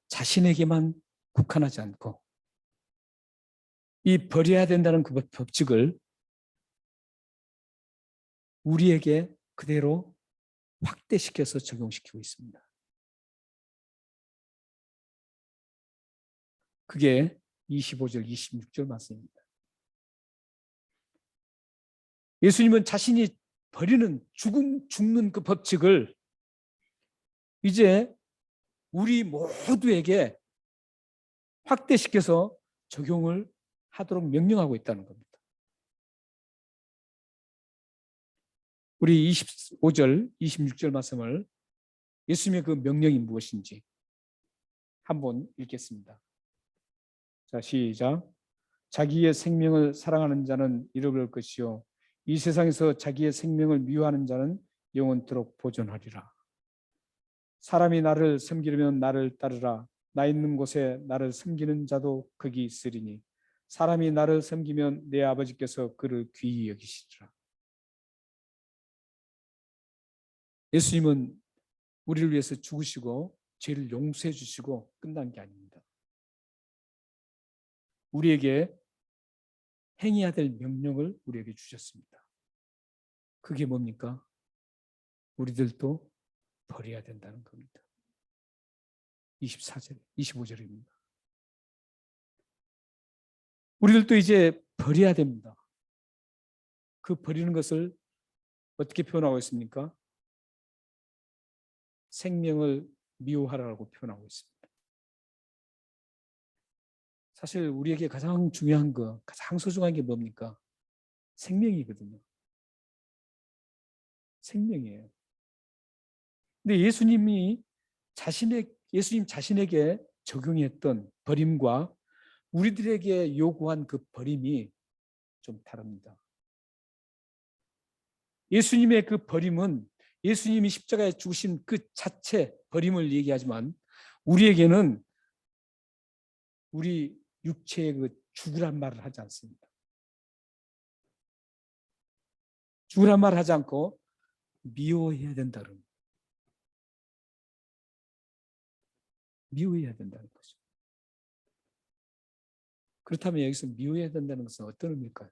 A: 자신에게만 국한하지 않고 이 버려야 된다는 그 법칙을 우리에게 그대로 확대시켜서 적용시키고 있습니다. 그게 25절, 26절 말씀입니다. 예수님은 자신이 버리는, 죽는 그 법칙을 이제 우리 모두에게 확대시켜서 적용을 하도록 명령하고 있다는 겁니다. 우리 25절, 26절 말씀을, 예수님의 그 명령이 무엇인지 한번 읽겠습니다. 자, 시작. 자기의 생명을 사랑하는 자는 잃어버릴 것이요 이 세상에서 자기의 생명을 미워하는 자는 영원토록 보존하리라. 사람이 나를 섬기려면 나를 따르라. 나 있는 곳에 나를 섬기는 자도 거기 있으리니 사람이 나를 섬기면 내 아버지께서 그를 귀히 여기시리라. 예수님은 우리를 위해서 죽으시고 죄를 용서해 주시고 끝난 게 아닙니다. 우리에게 행해야 될 명령을 우리에게 주셨습니다. 그게 뭡니까? 우리들도 버려야 된다는 겁니다. 24절, 25절입니다. 우리들도 이제 버려야 됩니다. 그 버리는 것을 어떻게 표현하고 있습니까? 생명을 미워하라고 표현하고 있습니다. 사실 우리에게 가장 중요한 거, 가장 소중한 게 뭡니까? 생명이거든요. 생명이에요. 근데 예수님 자신에게 적용했던 버림과 우리들에게 요구한 그 버림이 좀 다릅니다. 예수님의 그 버림은 예수님이 십자가에 죽으신 그 자체 버림을 얘기하지만 우리에게는 우리 육체의 그 죽으란 말을 하지 않습니다. 죽으란 말을 하지 않고 미워해야 된다는 거예요. 미워해야 된다는 거죠. 그렇다면 여기서 미워해야 된다는 것은 어떤 의미일까요?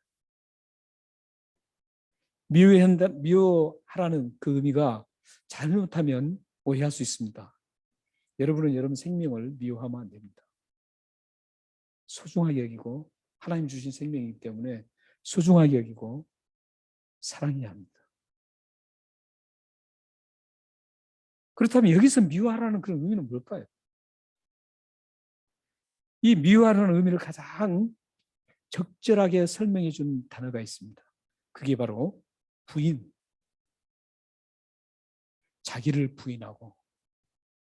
A: 미워하라는 그 의미가 잘못하면 오해할 수 있습니다. 여러분은 여러분 생명을 미워하면 안 됩니다. 소중하게 여기고 하나님 주신 생명이기 때문에 소중하게 여기고 사랑해야 합니다. 그렇다면 여기서 미워하라는 그런 의미는 뭘까요? 이 미워하라는 의미를 가장 적절하게 설명해 준 단어가 있습니다. 그게 바로 부인. 자기를 부인하고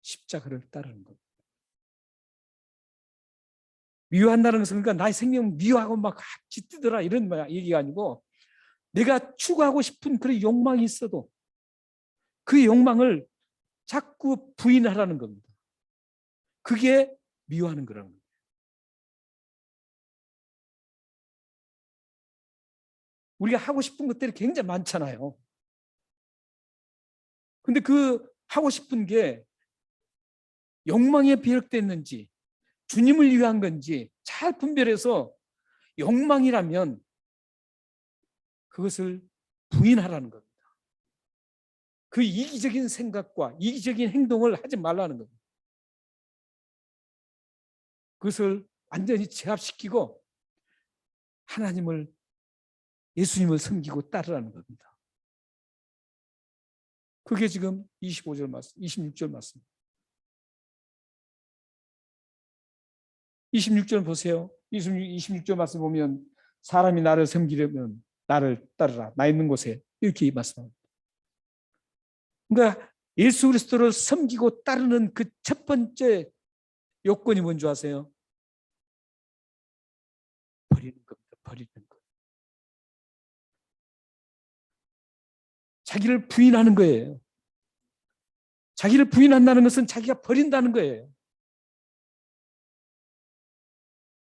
A: 십자가를 따르는 것. 미워한다는 것은 그러니까 나의 생명 미워하고 막 짖뜨더라 이런 얘기가 아니고 내가 추구하고 싶은 그런 욕망이 있어도 그 욕망을 자꾸 부인하라는 겁니다. 그게 미워하는 거라는 거예요. 우리가 하고 싶은 것들이 굉장히 많잖아요. 근데 그 하고 싶은 게 욕망에 비롯됐는지 주님을 위한 건지 잘 분별해서 욕망이라면 그것을 부인하라는 겁니다. 그 이기적인 생각과 이기적인 행동을 하지 말라는 겁니다. 그것을 완전히 제압시키고 하나님을 예수님을 섬기고 따르라는 겁니다. 그게 지금 25절 말씀, 26절 말씀. 26절 보세요. 26절 말씀 보면 사람이 나를 섬기려면 나를 따르라. 나 있는 곳에 이렇게 말씀합니다. 그러니까 예수 그리스도를 섬기고 따르는 그 첫 번째 요건이 뭔지 아세요? 버리는 겁니다. 버리는 것. 자기를 부인하는 거예요. 자기를 부인한다는 것은 자기가 버린다는 거예요.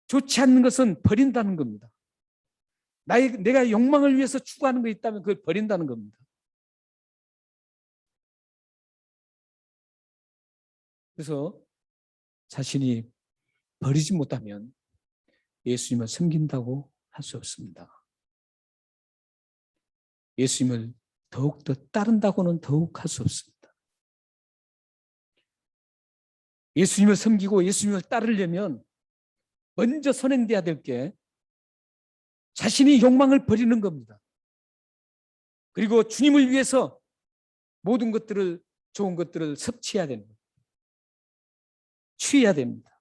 A: 좋지 않는 것은 버린다는 겁니다. 내가 욕망을 위해서 추구하는 거 있다면 그걸 버린다는 겁니다. 그래서 자신이 버리지 못하면 예수님을 섬긴다고 할 수 없습니다. 예수님을 더욱더 따른다고는 더욱 할 수 없습니다. 예수님을 섬기고 예수님을 따르려면 먼저 선행돼야 될 게 자신이 욕망을 버리는 겁니다. 그리고 주님을 위해서 모든 것들을 좋은 것들을 섭취해야 됩니다. 취해야 됩니다.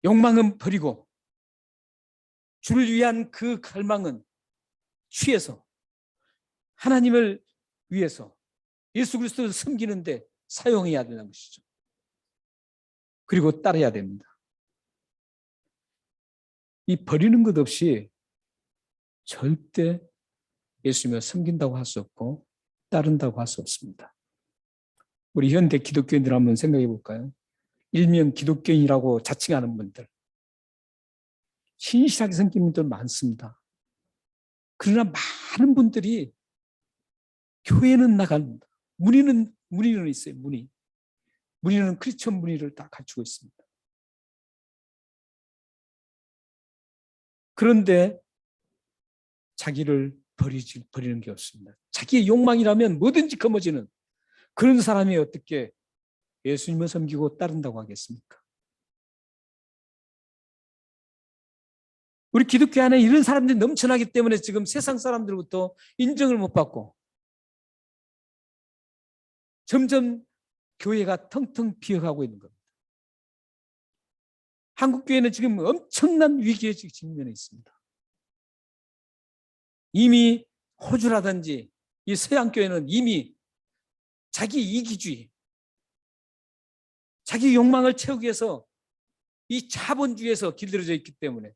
A: 욕망은 버리고 주를 위한 그 갈망은 취해서 하나님을 위해서 예수 그리스도를 섬기는데 사용해야 되는 것이죠. 그리고 따라야 됩니다. 이 버리는 것 없이 절대 예수님을 섬긴다고 할 수 없고 따른다고 할 수 없습니다. 우리 현대 기독교인들 한번 생각해 볼까요? 일명 기독교인이라고 자칭하는 분들, 신실하게 섬기는 분들 많습니다. 그러나 많은 분들이 교회는 나갑니다. 무리는 있어요. 무리는 크리스천 무리를 다 갖추고 있습니다. 그런데 자기를 버리는 게 없습니다. 자기의 욕망이라면 뭐든지 거머쥐는 그런 사람이 어떻게 예수님을 섬기고 따른다고 하겠습니까? 우리 기독교 안에 이런 사람들이 넘쳐나기 때문에 지금 세상 사람들부터 인정을 못 받고 점점 교회가 텅텅 비어가고 있는 겁니다. 한국 교회는 지금 엄청난 위기에 직면해 있습니다. 이미 호주라든지 이 서양 교회는 이미 자기 이기주의, 자기 욕망을 채우기 위해서 이 자본주의에서 길들여져 있기 때문에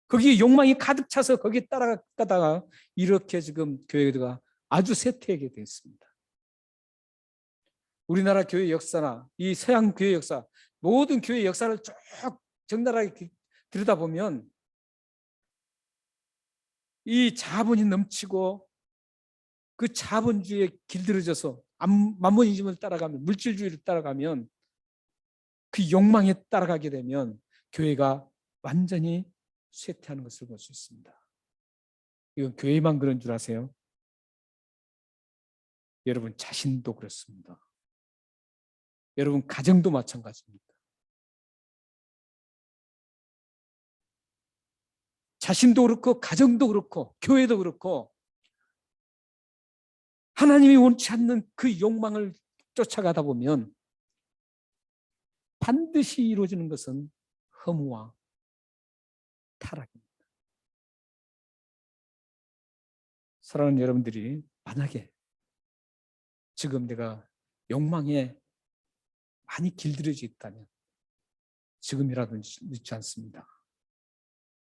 A: 거기에 욕망이 가득 차서 거기에 따라가다가 이렇게 지금 교회가 아주 쇠퇴하게 됐습니다. 우리나라 교회 역사나 이 서양 교회 역사, 모든 교회 역사를 쭉 적나라하게 들여다보면 이 자본이 넘치고 그 자본주의에 길들여져서 만모니즘을 따라가면, 물질주의를 따라가면, 그 욕망에 따라가게 되면 교회가 완전히 쇠퇴하는 것을 볼 수 있습니다. 이건 교회만 그런 줄 아세요? 여러분 자신도 그렇습니다. 여러분 가정도 마찬가지입니다. 자신도 그렇고 가정도 그렇고 교회도 그렇고 하나님이 원치 않는 그 욕망을 쫓아가다 보면 반드시 이루어지는 것은 허무와 타락입니다. 사랑하는 여러분들이 만약에 지금 내가 욕망에 많이 길들여져 있다면 지금이라도 늦지 않습니다.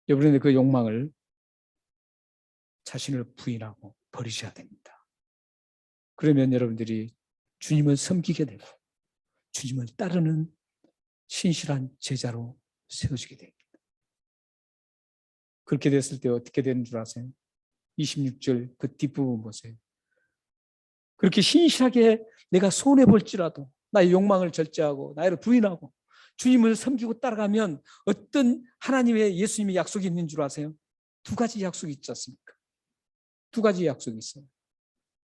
A: 여러분의 그 욕망을 자신을 부인하고 버리셔야 됩니다. 그러면 여러분들이 주님을 섬기게 되고 주님을 따르는 신실한 제자로 세워지게 됩니다. 그렇게 됐을 때 어떻게 되는 줄 아세요? 26절 그 뒷부분 보세요. 그렇게 신실하게 내가 손해볼지라도 나의 욕망을 절제하고 나를 부인하고 주님을 섬기고 따라가면 어떤 하나님의 예수님의 약속이 있는 줄 아세요? 두 가지 약속이 있지 않습니까? 두 가지 약속이 있어요.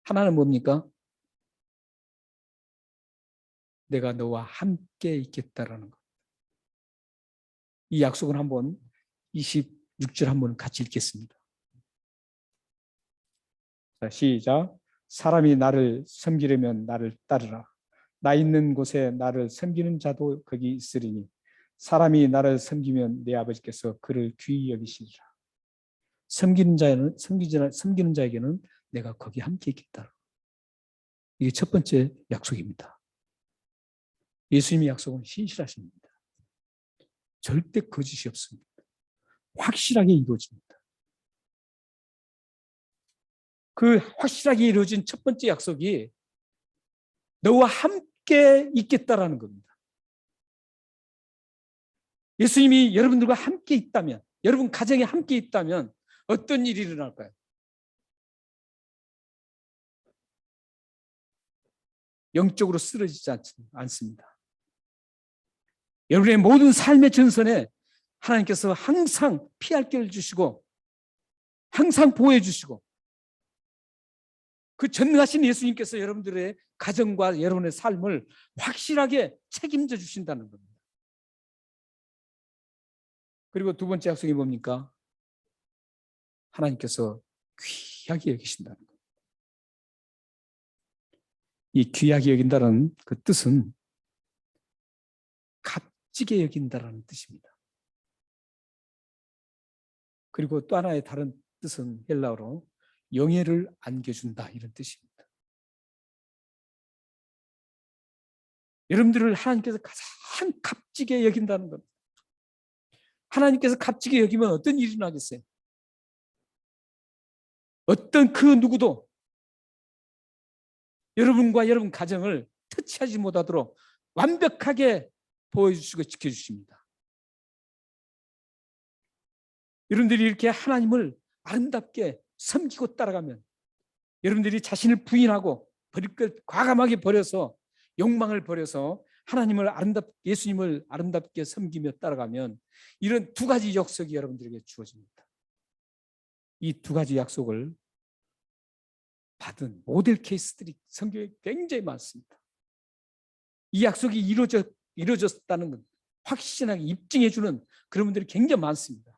A: 하나는 뭡니까? 내가 너와 함께 있겠다라는 것. 이 약속은 한번 26절 한번 같이 읽겠습니다. 자, 시작. 사람이 나를 섬기려면 나를 따르라. 나 있는 곳에 나를 섬기는 자도 거기 있으리니 사람이 나를 섬기면 내 아버지께서 그를 귀히 여기시리라. 섬기는 자에게는 내가 거기 함께 있겠다. 이게 첫 번째 약속입니다. 예수님의 약속은 신실하십니다. 절대 거짓이 없습니다. 확실하게 이루어집니다. 그 확실하게 이루어진 첫 번째 약속이 너와 함께 있겠다라는 겁니다. 예수님이 여러분들과 함께 있다면, 여러분 가정에 함께 있다면 어떤 일이 일어날까요? 영적으로 쓰러지지 않습니다. 여러분의 모든 삶의 전선에 하나님께서 항상 피할 길을 주시고 항상 보호해 주시고 그 전능하신 예수님께서 여러분들의 가정과 여러분의 삶을 확실하게 책임져 주신다는 겁니다. 그리고 두 번째 약속이 뭡니까? 하나님께서 귀하게 여기신다는 겁니다. 이 귀하게 여긴다는 그 뜻은 값지게 여긴다는 뜻입니다. 그리고 또 하나의 다른 뜻은 헬라어로 영예를 안겨준다 이런 뜻입니다. 여러분들을 하나님께서 가장 값지게 여긴다는 겁니다. 하나님께서 값지게 여기면 어떤 일이 나겠어요? 어떤 그 누구도 여러분과 여러분 가정을 터치하지 못하도록 완벽하게 보여주시고 지켜주십니다. 여러분들이 이렇게 하나님을 아름답게 섬기고 따라가면 여러분들이 자신을 부인하고 버릴 것 과감하게 버려서 욕망을 버려서 하나님을 예수님을 아름답게 섬기며 따라가면 이런 두 가지 약속이 여러분들에게 주어집니다. 이 두 가지 약속을 받은 모델 케이스들이 성경에 굉장히 많습니다. 이 약속이 이루어졌다는 건 확신하게 입증해 주는 그런 분들이 굉장히 많습니다.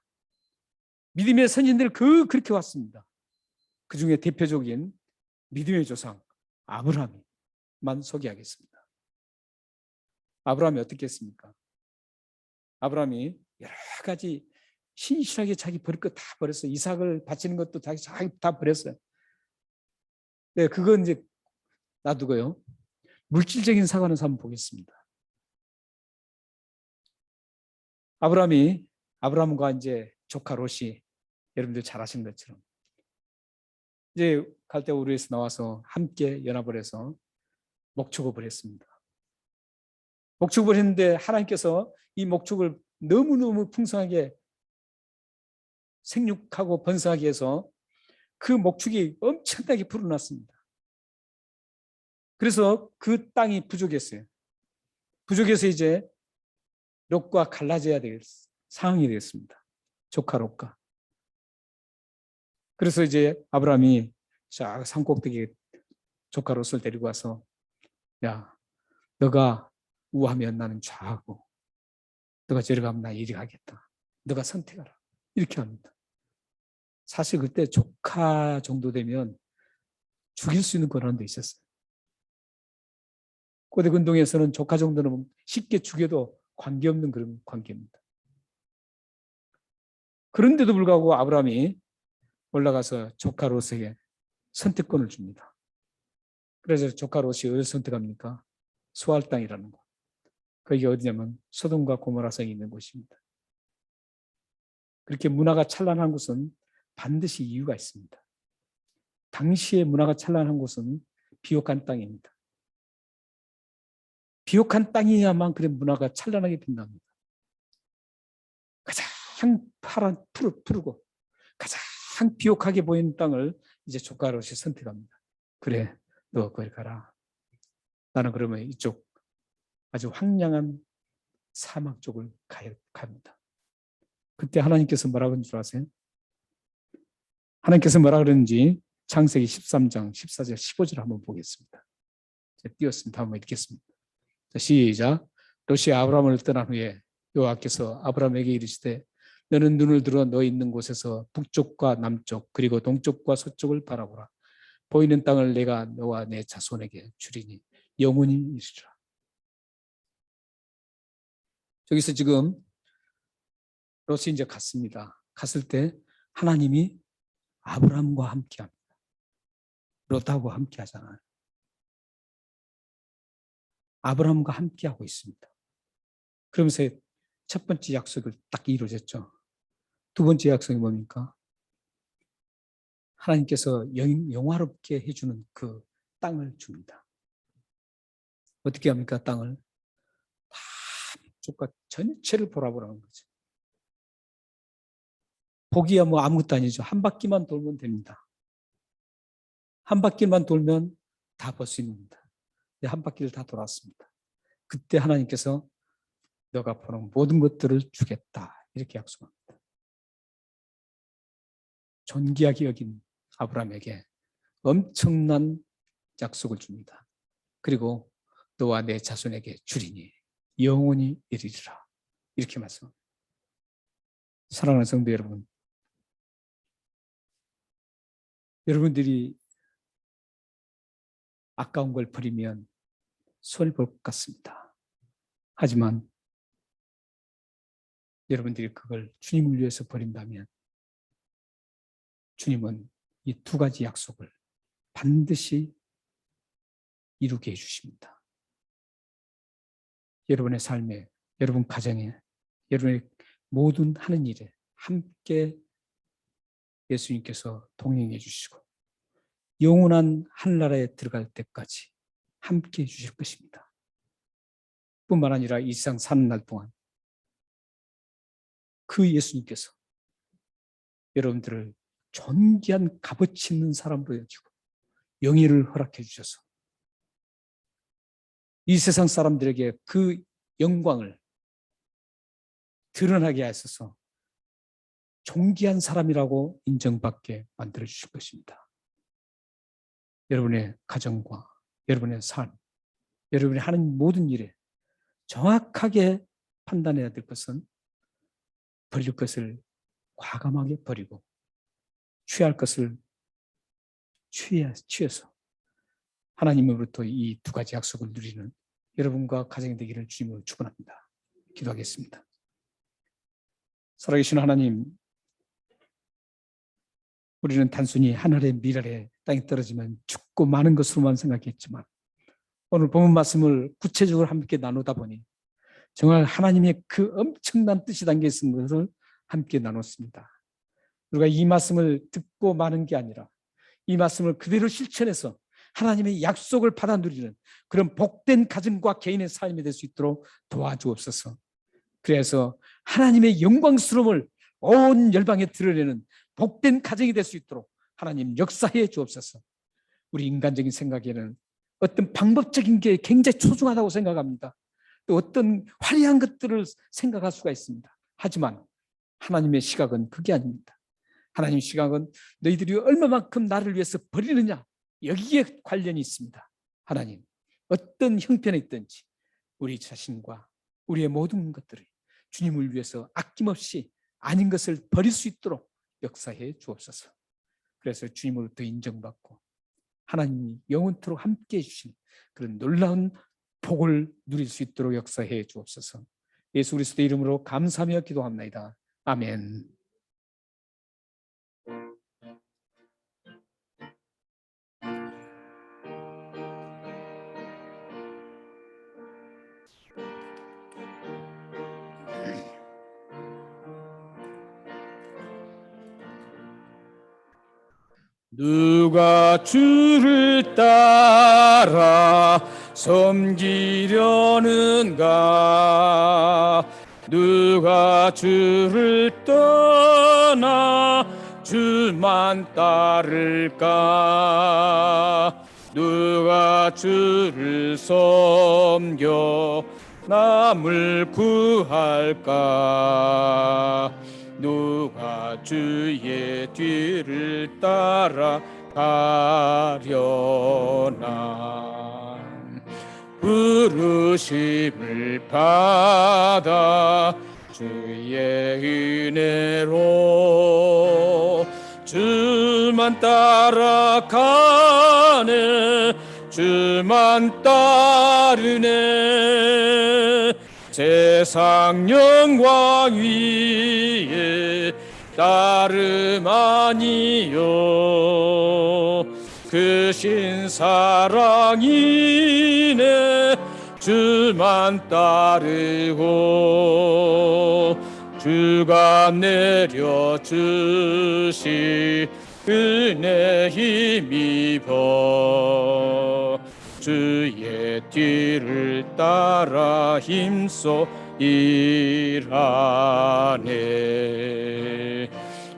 A: 믿음의 선진들 그렇게 왔습니다. 그 중에 대표적인 믿음의 조상 아브라함이 소개하겠습니다. 아브라함이 어떻게 했습니까? 아브라함이 여러 가지 신실하게 자기 버릴 거 다 버렸어요. 이삭을 바치는 것도 자기 다 버렸어요. 네, 그건 이제 놔두고요. 물질적인 사과는 한번 보겠습니다. 아브라함과 이제 조카 롯이 여러분들 잘 아시는 것처럼 이제 갈대 우르에서 나와서 함께 연합을 해서 목축업을 했습니다. 목축업을 했는데 하나님께서 이 목축을 너무너무 풍성하게 생육하고 번성하게 해서 그 목축이 엄청나게 불어났습니다. 그래서 그 땅이 부족했어요. 부족해서 이제 롯과 갈라져야 될 상황이 되었습니다. 조카 롯과. 그래서 이제 아브라함이 산 꼭대기에 조카 롯을 데리고 와서 야, 너가 우하면 나는 좌하고 너가 저리 가면 나 이리 가겠다. 너가 선택하라. 이렇게 합니다. 사실 그때 조카 정도 되면 죽일 수 있는 권한도 있었어요. 고대 근동에서는 조카 정도는 쉽게 죽여도 관계없는 그런 관계입니다. 그런데도 불구하고 아브라함이 올라가서 조카 롯에게 선택권을 줍니다. 그래서 조카 롯이 어디를 선택합니까? 수알 땅이라는 곳. 거기 어디냐면 소돔과 고모라성이 있는 곳입니다. 그렇게 문화가 찬란한 곳은 반드시 이유가 있습니다. 당시에 문화가 찬란한 곳은 비옥한 땅입니다. 비옥한 땅이야만 그런 문화가 찬란하게 빛납니다. 가장 푸르고 가장 비옥하게 보이는 땅을 이제 조카 롯이 선택합니다. 그래, 너 거기 가라. 나는 그러면 이쪽 아주 황량한 사막 쪽을 갑니다. 그때 하나님께서 뭐라고 하는 줄 아세요? 하나님께서 뭐라 그러는지 창세기 13장 14절 15절 한번 보겠습니다. 띄웠습니다. 한번 읽겠습니다. 시작. 롯이 아브라함을 떠난 후에 여호와께서 아브라함에게 이르시되 너는 눈을 들어 너 있는 곳에서 북쪽과 남쪽 그리고 동쪽과 서쪽을 바라보라. 보이는 땅을 내가 너와 내 자손에게 주리니 영원히 이르리라. 저기서 지금 롯이 이제 갔습니다. 갔을 때 하나님이 아브라함과 함께합니다. 롯하고 함께하잖아요. 아브라함과 함께하고 있습니다. 그러면서 첫 번째 약속을 딱 이루어졌죠. 두 번째 약속이 뭡니까? 하나님께서 영화롭게 해주는 그 땅을 줍니다. 어떻게 합니까? 땅을 다 북쪽과 전체를 보라보라는 거죠. 보기야 뭐 아무것도 아니죠. 한 바퀴만 돌면 됩니다. 한 바퀴만 돌면 다 볼 수 있습니다. 한 바퀴를 다 돌았습니다. 그때 하나님께서 너가 보는 모든 것들을 주겠다. 이렇게 약속합니다. 존귀하게 여긴 아브라함에게 엄청난 약속을 줍니다. 그리고 너와 내 자손에게 주리니 영원히 이르리라. 이렇게 말씀합니다. 사랑하는 성도 여러분, 여러분들이 아까운 걸 버리면 손해볼 것 같습니다. 하지만 여러분들이 그걸 주님을 위해서 버린다면 주님은 이 두 가지 약속을 반드시 이루게 해주십니다. 여러분의 삶에, 여러분 가정에, 여러분의 모든 하는 일에 함께 예수님께서 동행해 주시고 영원한 하늘나라에 들어갈 때까지 함께 해 주실 것입니다. 뿐만 아니라 이 세상 사는 날 동안 그 예수님께서 여러분들을 존귀한 값어치 있는 사람으로 여기고 영예를 허락해 주셔서 이 세상 사람들에게 그 영광을 드러나게 하셔서 존귀한 사람이라고 인정받게 만들어 주실 것입니다. 여러분의 가정과 여러분의 삶, 여러분이 하는 모든 일에 정확하게 판단해야 될 것은 버릴 것을 과감하게 버리고 취할 것을 취해서 하나님으로부터 이 두 가지 약속을 누리는 여러분과 가정이 되기를 주님으로 축원합니다. 기도하겠습니다. 살아계신 하나님, 우리는 단순히 하늘의 미랄에 땅에 떨어지면 죽고 마는 것으로만 생각했지만 오늘 본문 말씀을 구체적으로 함께 나누다 보니 정말 하나님의 그 엄청난 뜻이 담겨 있는 것을 함께 나눴습니다. 우리가 이 말씀을 듣고 마는 게 아니라 이 말씀을 그대로 실천해서 하나님의 약속을 받아 누리는 그런 복된 가정과 개인의 삶이 될 수 있도록 도와주옵소서. 그래서 하나님의 영광스러움을 온 열방에 드러내는 복된 가정이 될 수 있도록 하나님 역사해 주옵소서. 우리 인간적인 생각에는 어떤 방법적인 게 굉장히 소중하다고 생각합니다. 또 어떤 화려한 것들을 생각할 수가 있습니다. 하지만 하나님의 시각은 그게 아닙니다. 하나님의 시각은 너희들이 얼마만큼 나를 위해서 버리느냐, 여기에 관련이 있습니다. 하나님, 어떤 형편에 있든지 우리 자신과 우리의 모든 것들을 주님을 위해서 아낌없이 아닌 것을 버릴 수 있도록 역사해 주옵소서. 그래서 주님으로부터 인정받고 하나님이 영원토록 함께해 주신 그런 놀라운 복을 누릴 수 있도록 역사해 주옵소서. 예수 그리스도의 이름으로 감사하며 기도합나이다. 아멘. 누가 주를 따라 섬기려는가? 누가 주를 떠나 주만 따를까? 누가 주를 섬겨 남을 구할까? 누가 주의 뒤를 따라 가려나? 부르심을 받아 주의 은혜로 주만 따라가네, 주만 따르네. 세상 영광 위에 따름 아니요, 그 신사랑이네. 주만 따르고 주가 내려주시 은혜 힘입어 주의 뒤를 따라 힘써 일하네.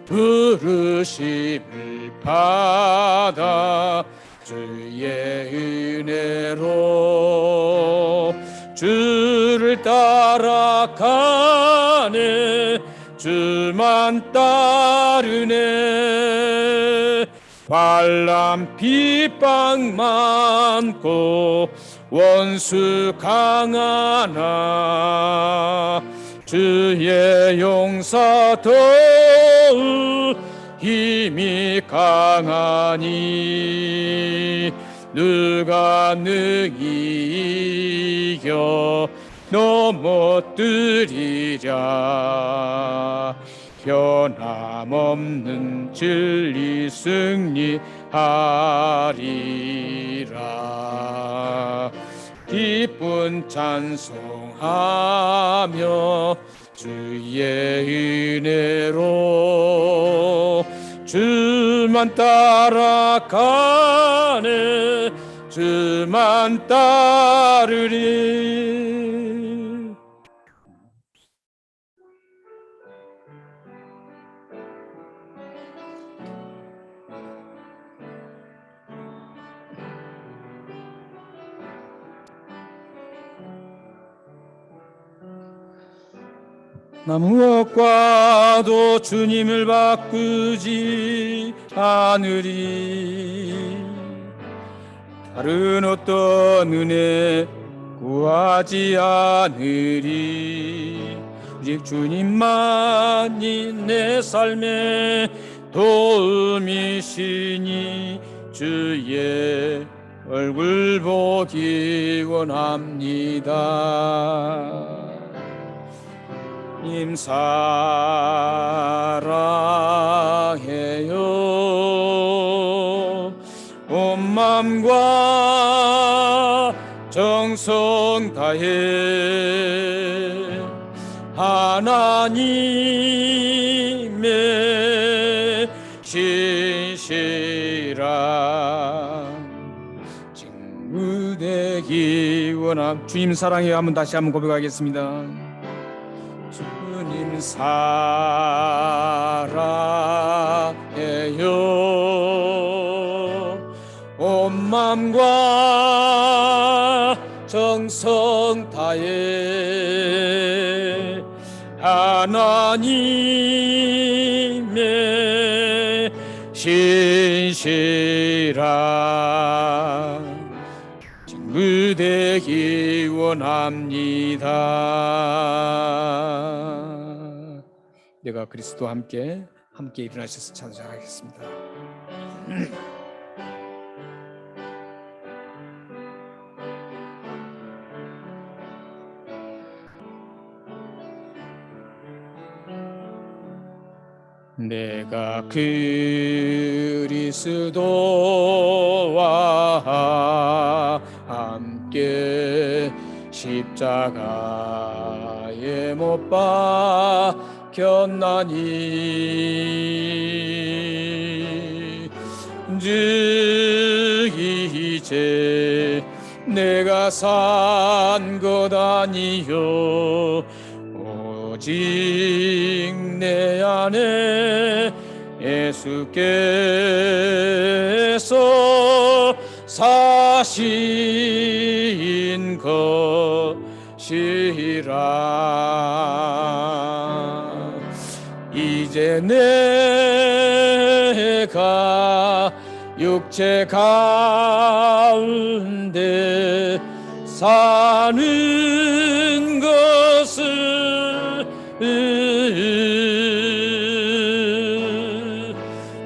A: 부르심을 받아 주의 은혜로 주를 따라가네, 주만 따르네. 환난 핍박 많고 원수 강하나 주의 용사 더욱 힘이 강하니 누가 능히 이겨 넘어뜨리랴. 변함없는 진리 승리하리라. 기쁜 찬송하며 주의 은혜로 주만 따라가네, 주만 따르리. 나 무엇과도 주님을 바꾸지 않으리. 다른 어떤 은혜 구하지 않으리. 오직 주님만이 내 삶의 도움이시니 주의 얼굴 보기 원합니다. 님 사랑해요. 온 맘과 정성 다해 하나님의 신실한 친구 되기 원함. 주님 사랑해요. 한번 다시 한번 고백하겠습니다. 주님 사랑해요. 온 맘과 정성 다해 하나님의 신실한 친구 되기 원합니다. 내가 그리스도와 함께 일어나셔서 찬양하겠습니다. 내가 그리스도와 함께 십자가에 못 박혔나니 즉 이제 내가 산 것 아니요 오직 내 안에 예수께서 사신 것이라. 이제 내가 육체 가운데 사는 것을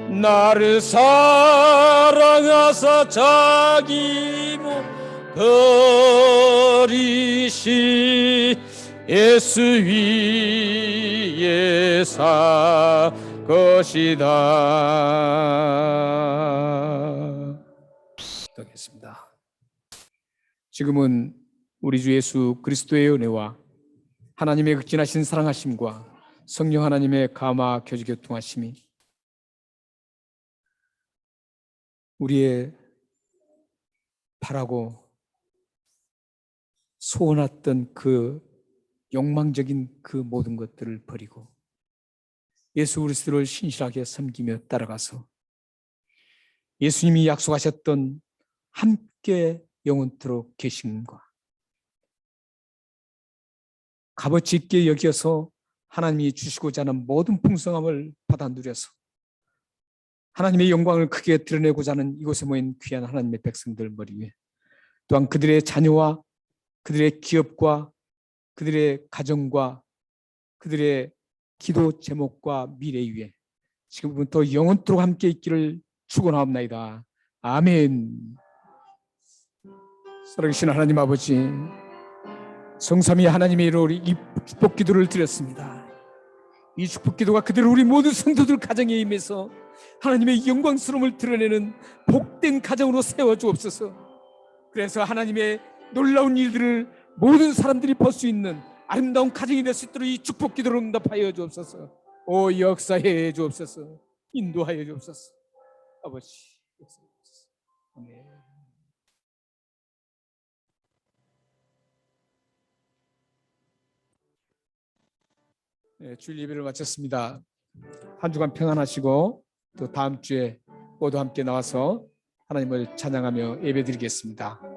A: 나를 사랑하사 자기 몸 버리시 예수 위에 살 것이다. 기도하겠습니다. 지금은 우리 주 예수 그리스도의 은혜와 하나님의 극진하신 사랑하심과 성령 하나님의 감화 교제 교통하심이 우리의 바라고 소원했던 그 욕망적인 그 모든 것들을 버리고 예수 그리스도를 신실하게 섬기며 따라가서 예수님이 약속하셨던 함께 영원토록 계심과 값어치 있게 여겨서 하나님이 주시고자 하는 모든 풍성함을 받아 누려서 하나님의 영광을 크게 드러내고자 하는 이곳에 모인 귀한 하나님의 백성들 머리 위에 또한 그들의 자녀와 그들의 기업과 그들의 가정과 그들의 기도 제목과 미래 위에 지금부터 영원토록 함께 있기를 축원하옵나이다. 아멘. 살아계신 하나님 아버지, 성삼위 하나님의 이름으로 이 축복 기도를 드렸습니다. 이 축복 기도가 그대로 우리 모든 성도들 가정에 임해서 하나님의 영광스러움을 드러내는 복된 가정으로 세워주옵소서. 그래서 하나님의 놀라운 일들을 모든 사람들이 볼 수 있는 아름다운 가정이 될 수 있도록 이 축복 기도를 응답하여 주옵소서. 오 역사해 주옵소서. 인도하여 주옵소서. 아버지 역사해 주옵소서. 아멘. 네, 주일 예배를 마쳤습니다. 한 주간 평안하시고 또 다음 주에 모두 함께 나와서 하나님을 찬양하며 예배드리겠습니다.